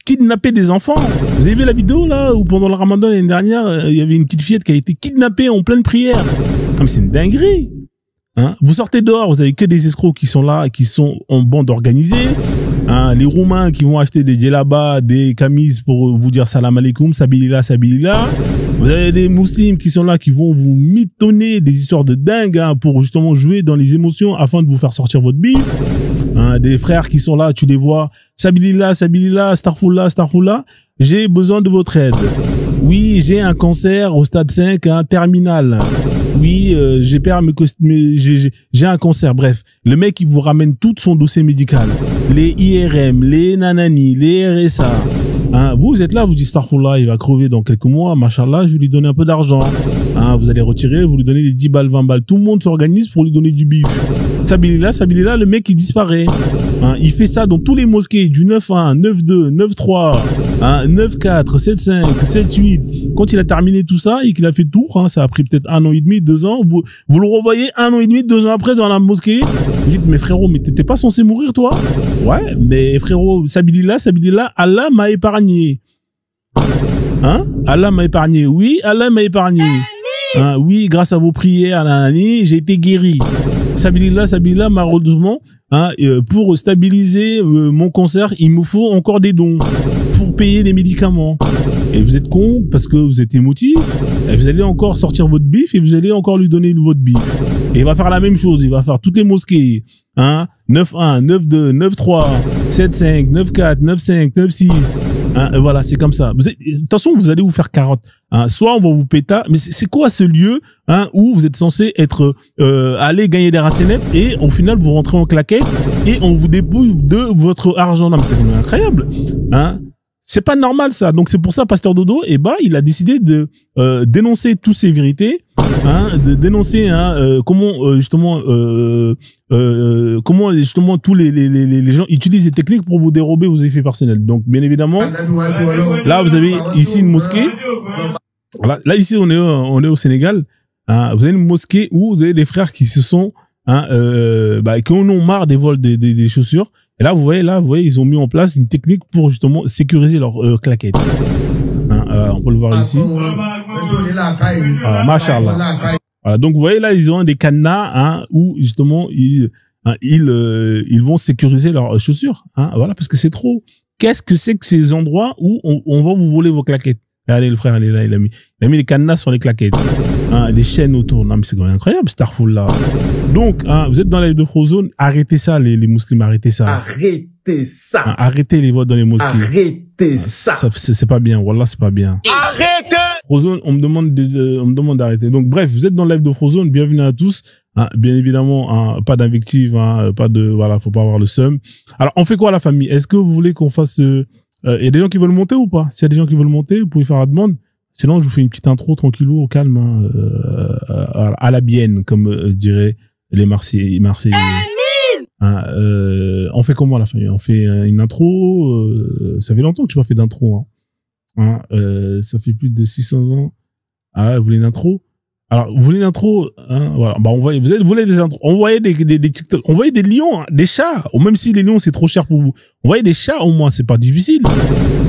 kidnapper des enfants. Vous avez vu la vidéo là où pendant le Ramadan l'année dernière, il y avait une petite fillette qui a été kidnappée en pleine prière. Ah, mais c'est une dinguerie. Hein? Vous sortez dehors, vous avez que des escrocs qui sont là, qui sont en bande organisée. Hein? Les Roumains qui vont acheter des djellabas, des camises pour vous dire salam alaikum, sabilillah, sabilillah. Vous avez des musulmans qui sont là, qui vont vous mitonner des histoires de dingue, hein, pour justement jouer dans les émotions afin de vous faire sortir votre bif. Hein, des frères qui sont là, tu les vois, sabilillah, sabilillah, starfoullah, starfoullah, j'ai besoin de votre aide. Oui, j'ai un cancer au stade 5, un terminal. Oui, j'ai un cancer. Bref, le mec, il vous ramène tout son dossier médical. Les IRM, les nanani, les RSA. Hein, vous êtes là, vous dites Starfullah, il va crever dans quelques mois, machallah, je vais lui donner un peu d'argent. Hein, vous allez retirer, vous lui donnez les 10 balles, 20 balles. Tout le monde s'organise pour lui donner du bif. Sabilillah, le mec, il disparaît. Hein, il fait ça dans tous les mosquées, du 9-1, 9-2, 9-3, hein, 9-4, 7-5, 7-8. Quand il a terminé tout ça et qu'il a fait le tour, hein, ça a pris peut-être 1 an et demi, 2 ans, vous le revoyez 1 an et demi, 2 ans après dans la mosquée. Vous dites, mais frérot, mais t'étais pas censé mourir, toi? Ouais, mais frérot, Sabilillah, Allah m'a épargné. Hein? Allah m'a épargné. Oui, Allah m'a épargné. Hein, oui, grâce à vos prières, j'ai été guéri. Sabilillah, malheureusement, hein, pour stabiliser mon cancer, il me faut encore des dons pour payer les médicaments. Et vous êtes con parce que vous êtes émotif, et vous allez encore sortir votre bif et vous allez encore lui donner votre bif. Et il va faire la même chose, il va faire toutes les mosquées, hein, 9-1, 9-2, 9-3, 7-5, 9-4, 9-5, 9-6. Hein, voilà, c'est comme ça. De toute façon, vous allez vous faire carotte. Hein, soit on va vous péter, mais c'est quoi ce lieu, hein, où vous êtes censé être aller gagner des racénettes et au final vous rentrez en claquette et on vous dépouille de votre argent. Non, mais c'est quand même incroyable. Hein. C'est pas normal ça. Donc c'est pour ça Pasteur Dodo, il a décidé de dénoncer toutes ces vérités, hein, de dénoncer, hein, comment justement tous les gens utilisent des techniques pour vous dérober vos effets personnels. Donc bien évidemment, là vous avez ici une mosquée. Là ici on est au Sénégal. Hein, vous avez une mosquée où vous avez des frères qui se sont, hein, qui en ont marre des vols des chaussures. Et là, vous voyez, ils ont mis en place une technique pour justement sécuriser leurs claquettes. Hein, on peut le voir ici. Machallah. Voilà, donc vous voyez là, ils ont des cadenas, hein, où justement ils vont sécuriser leurs chaussures. Hein, voilà, parce que c'est trop. qu'est-ce que c'est que ces endroits où on va vous voler vos claquettes? Allez, le frère, il est là, il a mis les cadenas sur les claquettes. Hein, des chaînes autour. Non, mais c'est quand même incroyable, Starfall, là. Donc, hein, vous êtes dans la live de Frozone, arrêtez ça, les musulmans, arrêtez ça. Arrêtez ça. Hein, arrêtez les votes dans les mosquées. Arrêtez ça. C'est pas bien, wallah, c'est pas bien. Arrêtez! Frozone, on me demande d'arrêter. Donc, bref, vous êtes dans le live de Frozone, bienvenue à tous. Hein, bien évidemment, hein, pas d'invective, hein, pas de, voilà, faut pas avoir le seum. Alors, on fait quoi, la famille? Est-ce que vous voulez qu'on fasse, y a des gens qui veulent monter ou pas? S'il y a des gens qui veulent monter, vous pouvez faire la demande. Sinon, je vous fais une petite intro tranquillou, au calme, hein, à la bienne, comme diraient les Marseillais. Hein, on fait comment, la famille? On fait une intro. Ça fait longtemps que tu n'as pas fait d'intro. Hein. Ça fait plus de 600 ans. Ah, vous voulez une intro? Alors, vous voulez une intro, hein, voilà. Bah, vous voulez des intros. Envoyez des TikTok. Envoyez des lions, hein, des chats. Ou même si les lions, c'est trop cher pour vous. Envoyez des chats, au moins, c'est pas difficile.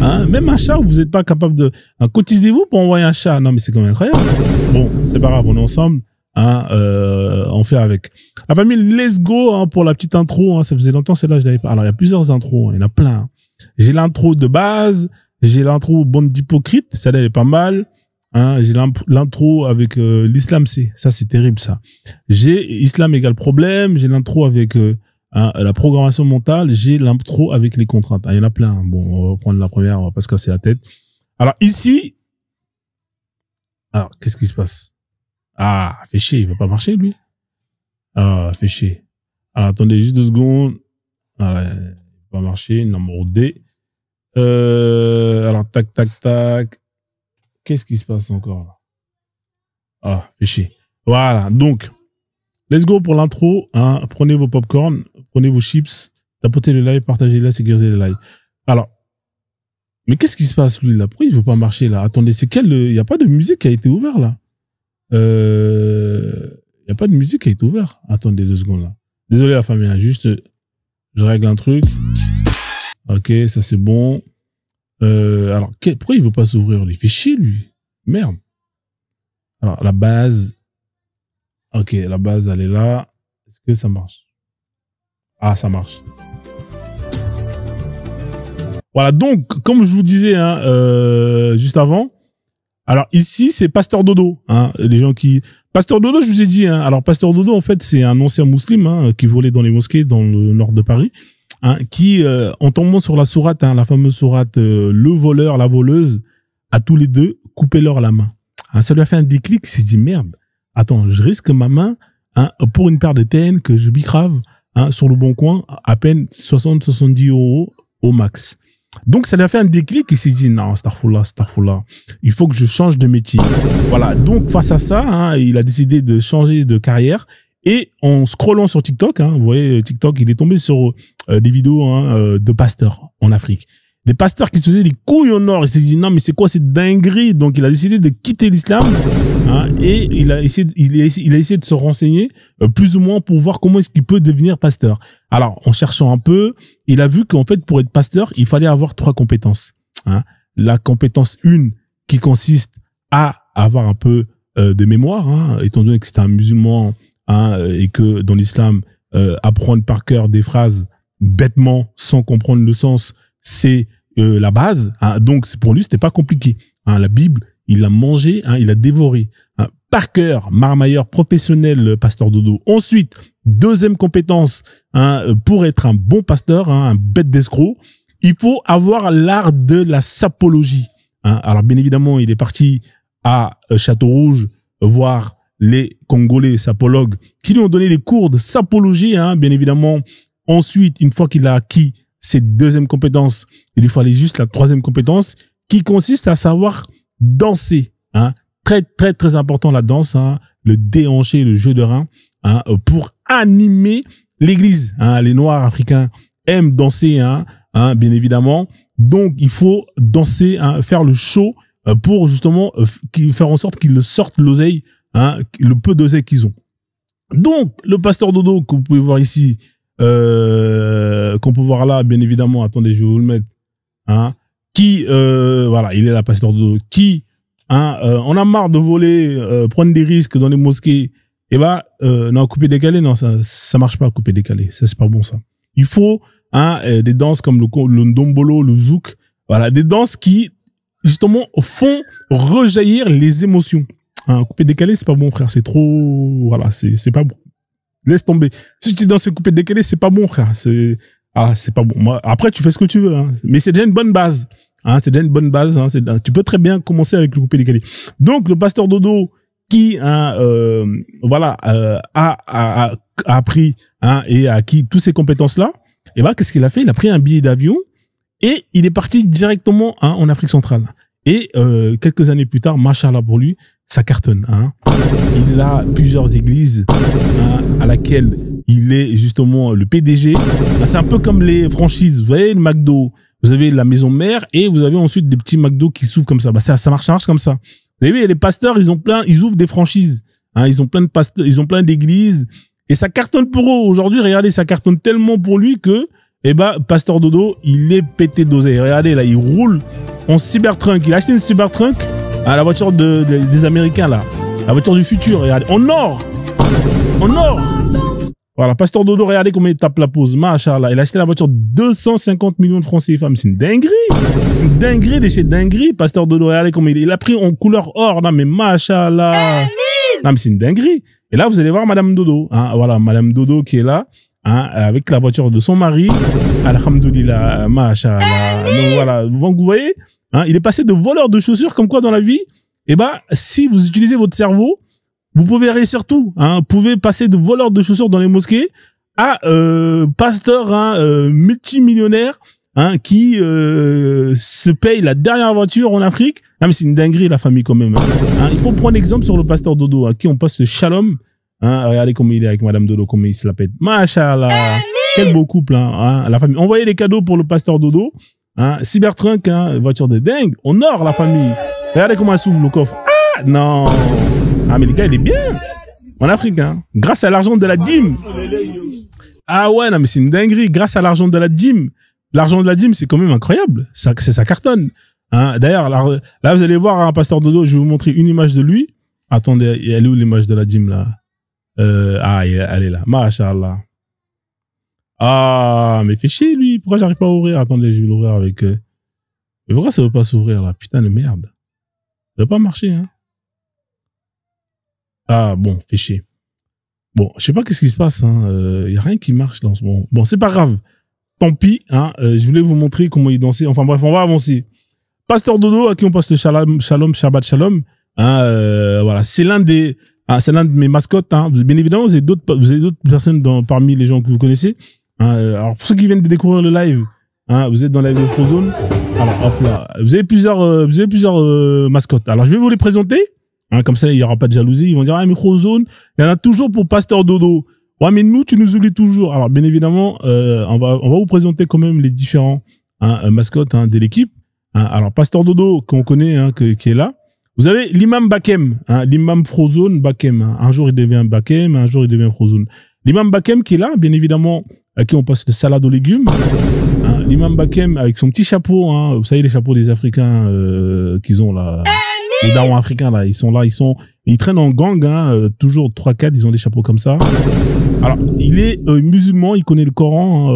Hein, même un chat, vous n'êtes pas capable de, hein, cotisez-vous pour envoyer un chat. Non, mais c'est quand même incroyable. Bon, c'est pas grave, on est ensemble. Hein, on fait avec. La famille, let's go, hein, pour la petite intro, hein. Ça faisait longtemps, celle-là, je l'avais pas. Alors, il y a plusieurs intros, hein, il y en a plein. Hein. J'ai l'intro de base. J'ai l'intro bande d'hypocrites. Celle-là, elle est pas mal. Hein, j'ai l'intro avec l'islam, ça c'est terrible ça. J'ai islam égale problème, j'ai l'intro avec hein, la programmation mentale, j'ai l'intro avec les contraintes. Ah, il y en a plein. Bon, on va prendre la première, on va pas se casser la tête. Alors ici, alors qu'est-ce qui se passe? Ah, fait chier, il va pas marcher lui. Ah, fait chier. Alors attendez juste 2 secondes. Voilà, il va pas marcher, numéro D. Alors tac tac tac. Qu'est-ce qui se passe encore là? Ah, fait chier. Voilà, donc, let's go pour l'intro. Hein. Prenez vos popcorn, prenez vos chips, tapotez le live, partagez-le, sécurisez le live. Alors, mais qu'est-ce qui se passe lui là? Pourquoi il ne veut pas marcher là? Attendez, c'est quel... Il n'y a pas de musique qui a été ouverte là. Il n'y a pas de musique qui a été ouverte. Attendez 2 secondes là. Désolé la famille, hein, juste, je règle un truc. Ok, ça c'est bon. Alors, pourquoi il veut pas s'ouvrir? Il fait chier, lui. Merde. Alors, la base. Ok, la base, elle est là. Est-ce que ça marche? Ah, ça marche. Voilà, donc, comme je vous disais, hein, juste avant. Alors, ici, c'est Pasteur Dodo, hein, les gens qui... Pasteur Dodo, je vous ai dit, hein. Alors, Pasteur Dodo, en fait, c'est un ancien musulman, hein, qui volait dans les mosquées dans le nord de Paris. Hein, qui, en tombant sur la sourate, hein, la fameuse sourate, le voleur, la voleuse, à tous les deux, coupez-leur la main. Hein, ça lui a fait un déclic, il s'est dit, merde, attends, je risque ma main, hein, pour une paire de TN que je bicrave, hein, sur le bon coin, à peine 60-70 € au max. Donc, ça lui a fait un déclic, il s'est dit, non, Starfall, il faut que je change de métier. Voilà. Donc, face à ça, hein, il a décidé de changer de carrière. Et en scrollant sur TikTok, hein, vous voyez, TikTok, il est tombé sur des vidéos, hein, de pasteurs en Afrique. Des pasteurs qui se faisaient des couilles au nord. Il s'est dit, non, mais c'est quoi cette dinguerie? Donc, il a décidé de quitter l'islam, hein, et il a essayé de se renseigner, plus ou moins, pour voir comment est-ce qu'il peut devenir pasteur. Alors, en cherchant un peu, il a vu qu'en fait, pour être pasteur, il fallait avoir 3 compétences. Hein. La compétence 1, qui consiste à avoir un peu de mémoire, hein, étant donné que c'est un musulman, hein, et que dans l'islam, apprendre par cœur des phrases bêtement, sans comprendre le sens, c'est la base. Hein. Donc, pour lui, c'était pas compliqué. Hein. La Bible, il l'a mangé, hein, il l'a dévoré. Hein. Par cœur, marmailleur professionnel, Pasteur Dodo. Ensuite, 2e compétence, hein, pour être un bon pasteur, hein, un bête d'escroc, il faut avoir l'art de la sapologie. Hein. Alors, bien évidemment, il est parti à Château-Rouge voir les Congolais sapologues qui lui ont donné des cours de sapologie, hein, bien évidemment. Ensuite, une fois qu'il a acquis cette 2e compétence, il lui fallait juste la 3e compétence qui consiste à savoir danser. Hein. Très, très, très important la danse, hein, le déhanché, le jeu de rein, hein, pour animer l'église. Hein. Les Noirs africains aiment danser, hein, bien évidemment. Donc, il faut danser, hein, faire le show pour justement faire en sorte qu'ils sortent l'oseille, hein, le peu d'oseille qu'ils ont. Donc, le Pasteur Dodo que vous pouvez voir ici, qu'on peut voir là, bien évidemment, attendez, je vais vous le mettre, hein, qui, voilà, il est là, Pasteur Dodo, qui, hein, on a marre de voler, prendre des risques dans les mosquées, et non, couper décalé, non, ça marche pas, couper décalé, ça c'est pas bon ça. Il faut hein, des danses comme le ndombolo, le zouk, voilà, des danses qui justement font rejaillir les émotions. Hein, coupé décalé, c'est pas bon, frère, c'est trop, voilà, c'est pas bon. Laisse tomber. Si tu danses coupé décalé, c'est pas bon, frère, c'est pas bon. Moi, après, tu fais ce que tu veux, hein, mais c'est déjà une bonne base. Hein, c'est déjà une bonne base. Hein, tu peux très bien commencer avec le coupé décalé. Donc, le pasteur Dodo qui, hein, voilà, a appris, hein, et a acquis toutes ces compétences-là, et ben, qu'est-ce qu'il a fait? Il a pris un billet d'avion et il est parti directement, hein, en Afrique centrale. Et quelques années plus tard, machallah pour lui, ça cartonne. Hein. Il a plusieurs églises, hein, à laquelle il est justement le PDG. C'est un peu comme les franchises. Vous voyez, le McDo, vous avez la maison mère et vous avez ensuite des petits McDo qui s'ouvrent comme ça. Bah, ça marche comme ça. Vous avez vu, les pasteurs, ils ouvrent des franchises. Hein, ils ont plein de pasteurs, ils ont plein d'églises. Et ça cartonne pour eux. Aujourd'hui, regardez, ça cartonne tellement pour lui que, eh ben, Pasteur Dodo, il est pété d'oseille. Regardez, là, il roule en Cybertruck. Il a acheté une Cybertruck, à la voiture des Américains, là. La voiture du futur, regardez. En or! En or! Voilà, Pasteur Dodo, regardez comment il tape la pause. Machallah. Il a acheté la voiture 250 millions de francs CFA. Mais c'est une dinguerie. Une dinguerie de chez dinguerie. Pasteur Dodo, regardez comment il a pris en couleur or, là, mais machallah. Non, mais c'est une dinguerie. Et là, vous allez voir Madame Dodo. Hein, voilà, Madame Dodo qui est là, hein, avec la voiture de son mari. Alhamdoulilah, machallah. Donc voilà, donc vous voyez, hein, il est passé de voleur de chaussures, comme quoi dans la vie, eh ben, si vous utilisez votre cerveau, vous pouvez réussir tout. Hein, vous pouvez passer de voleur de chaussures dans les mosquées à pasteur, hein, multimillionnaire, hein, qui se paye la dernière voiture en Afrique. Non, mais c'est une dinguerie, la famille, quand même. Hein, il faut prendre exemple sur le pasteur Dodo, à qui on passe le shalom. Hein, regardez comment il est avec Madame Dodo, comment il se la pète. Machallah. Quel beau couple, hein, la famille. Envoyez les cadeaux pour le pasteur Dodo. Hein, Cybertruck, hein, voiture de dingue. On or, la famille. Regardez comment elle s'ouvre le coffre. Ah, non. Ah, mais les gars, il est bien. En Afrique, hein. Grâce à l'argent de la dîme. Ah ouais, non, mais c'est une dinguerie. Grâce à l'argent de la dîme. L'argent de la dîme, c'est quand même incroyable. Ça cartonne. Hein, d'ailleurs, là, vous allez voir, hein, Pasteur Dodo, je vais vous montrer une image de lui. Attendez, elle est où l'image de la dîme, là? Elle est là. Machallah. Ah, mais fait chier, lui. Pourquoi j'arrive pas à ouvrir? Attendez, je vais l'ouvrir avec, mais pourquoi ça veut pas s'ouvrir, là? Putain de merde. Ça veut pas marcher, hein. Ah, bon, fait chier. Bon, je sais pas qu'est-ce qui se passe, hein. Y a rien qui marche, là, en ce moment. Bon, c'est pas grave. Tant pis, hein. Je voulais vous montrer comment il dansait. Enfin, bref, on va avancer. Pasteur Dodo, à qui on passe le shalom, Shabbat Shalom. Hein, voilà. C'est l'un de mes mascottes, hein. Bien évidemment, vous avez d'autres personnes parmi les gens que vous connaissez. Hein, alors, pour ceux qui viennent de découvrir le live, hein, vous êtes dans la live de Frozone. Alors, hop là. Vous avez plusieurs mascottes. Alors, je vais vous les présenter. Hein, comme ça, il y aura pas de jalousie. Ils vont dire, ah, mais Frozone, il y en a toujours pour Pasteur Dodo. Ouais, mais nous, tu nous oublies toujours. Alors, bien évidemment, on va vous présenter quand même les différents, hein, mascottes, hein, de l'équipe. Hein, alors, Pasteur Dodo, qu'on connaît, hein, qui est là. Vous avez l'imam Bakem, hein, l'imam Frozone Bakem. Hein. Un jour, il devient Bakem, un jour, il devient Frozone. L'imam Bakem qui est là, bien évidemment, à qui on passe le salade aux légumes. Hein, l'imam Bakem avec son petit chapeau, hein, vous savez, les chapeaux des Africains qu'ils ont là. Les darons africains, là, ils traînent en gang, hein, toujours 3-4, ils ont des chapeaux comme ça. Alors, il est musulman, il connaît le Coran,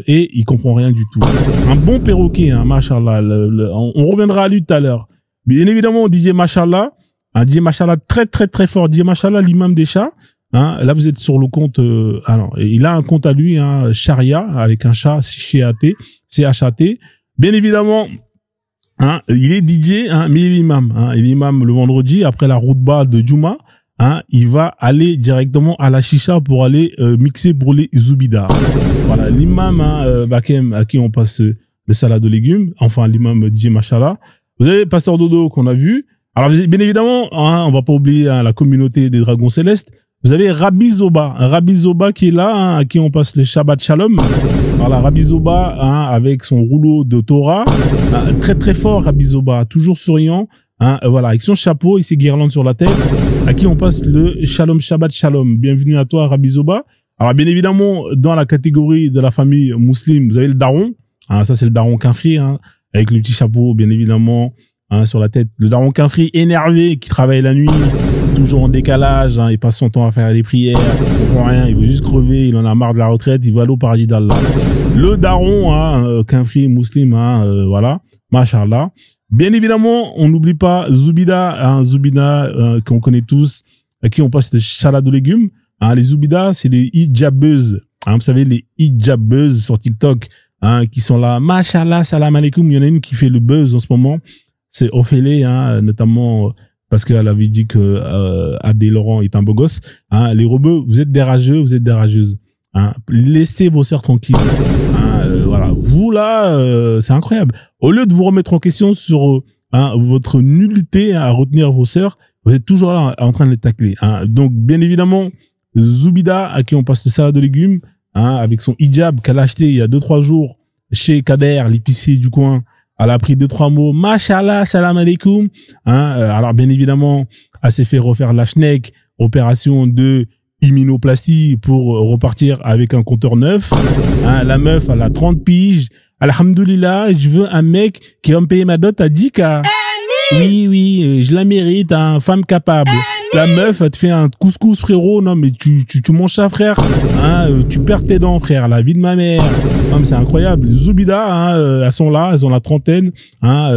et il comprend rien du tout. Un bon perroquet, hein, machallah. On reviendra à lui tout à l'heure. Bien évidemment, DJ Machallah, un DJ Machallah très très très fort. DJ Machallah, l'imam des chats. Hein, là, vous êtes sur le compte. Il a un compte à lui, hein, Sharia, avec un chat, C-H-A-T. Bien évidemment. Hein, il est DJ, hein, mais il est imam. Hein, il est imam le vendredi après la routba de Juma. Hein, il va aller directement à la chicha pour aller mixer pour les zoubida. Voilà, l'imam, hein, Bakem, à qui on passe le salade de légumes. Enfin, l'imam DJ Machallah. Vous avez Pasteur Dodo qu'on a vu. Alors, bien évidemment, hein, on va pas oublier, hein, la communauté des dragons célestes. Vous avez Rabbi Zoba qui est là, hein, à qui on passe le Shabbat Shalom. Voilà, Rabbi Zoba, hein, avec son rouleau de Torah, hein, très très fort, Rabbi Zoba, toujours souriant, hein, voilà, avec son chapeau et ses guirlandes sur la tête, à qui on passe le Shalom Shabbat Shalom. Bienvenue à toi, Rabbi Zoba. Alors, bien évidemment, dans la catégorie de la famille musulmane, vous avez le daron, hein, ça c'est le daron Kinfri, hein, avec le petit chapeau, bien évidemment, hein, sur la tête. Le daron Kinfri énervé, qui travaille la nuit, toujours en décalage, hein, il passe son temps à faire des prières, il comprend rien, il veut juste crever, il en a marre de la retraite, il veut aller au paradis d'Allah. Le daron, hein, Kinfri, musulman, hein, voilà, machallah. Bien évidemment, on n'oublie pas Zoubida, hein, Zoubida, qu'on connaît tous, à qui on passe de salade de légumes. Hein, les Zoubida, c'est des hijabeuses. Hein, vous savez, les hijabeuses sur TikTok, hein, qui sont là, machallah, salam alaikum. Il y en a une qui fait le buzz en ce moment. C'est Ophélie, hein, notamment parce qu'elle avait dit que Adé Laurent est un beau gosse. Hein, les rebeux, vous êtes des rageux, vous êtes des rageuses. Hein, laissez vos sœurs tranquilles. Hein, voilà, vous là, c'est incroyable. Au lieu de vous remettre en question sur hein, votre nullité à retenir vos sœurs, vous êtes toujours là en train de les tacler. Hein. Donc, bien évidemment, Zoubida, à qui on passe le salade de légumes, hein, avec son hijab qu'elle a acheté il y a 2-3 jours chez Kader, l'épicier du coin. Elle a pris 2-3 mots, machallah, salam alaikum. Hein, alors, bien évidemment, elle s'est fait refaire la schneck, opération de immunoplastie pour repartir avec un compteur neuf. Hein, la meuf, elle a 30 piges. Alhamdoulilah, je veux un mec qui va me payer ma dot à 10K. Oui, je la mérite, hein, femme capable. La meuf, elle te fait un couscous, frérot. Non, mais tu manges ça, frère. Hein, tu perds tes dents, frère. La vie de ma mère. Non, mais c'est incroyable. Zoubida, hein, elles sont là, elles ont la trentaine. Hein,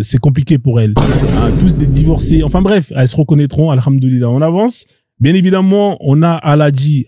c'est compliqué pour elles. Hein, tous des divorcés. Enfin bref, elles se reconnaîtront. Alhamdoulilah, on avance. Bien évidemment, on a Aladi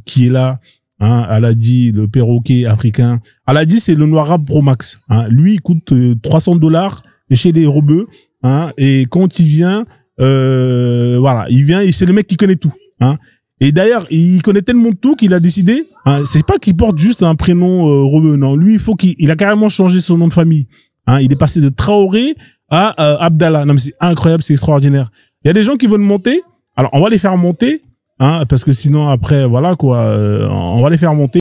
qui est là. Hein, Aladi, le perroquet africain. Aladi, c'est le noir arabe Pro Max. Hein, lui, il coûte $300 chez les rebeux. Hein, et quand il vient, voilà, il vient et c'est le mec qui connaît tout. Hein. Et d'ailleurs, il connaît tellement tout qu'il a décidé. Hein, c'est pas qu'il porte juste un prénom rebeu. Non, lui, il a carrément changé son nom de famille. Hein, il est passé de Traoré à Abdallah. Non, mais c'est incroyable, c'est extraordinaire. Il y a des gens qui veulent monter. Alors, on va les faire monter, hein, parce que sinon après, voilà quoi, on va les faire monter.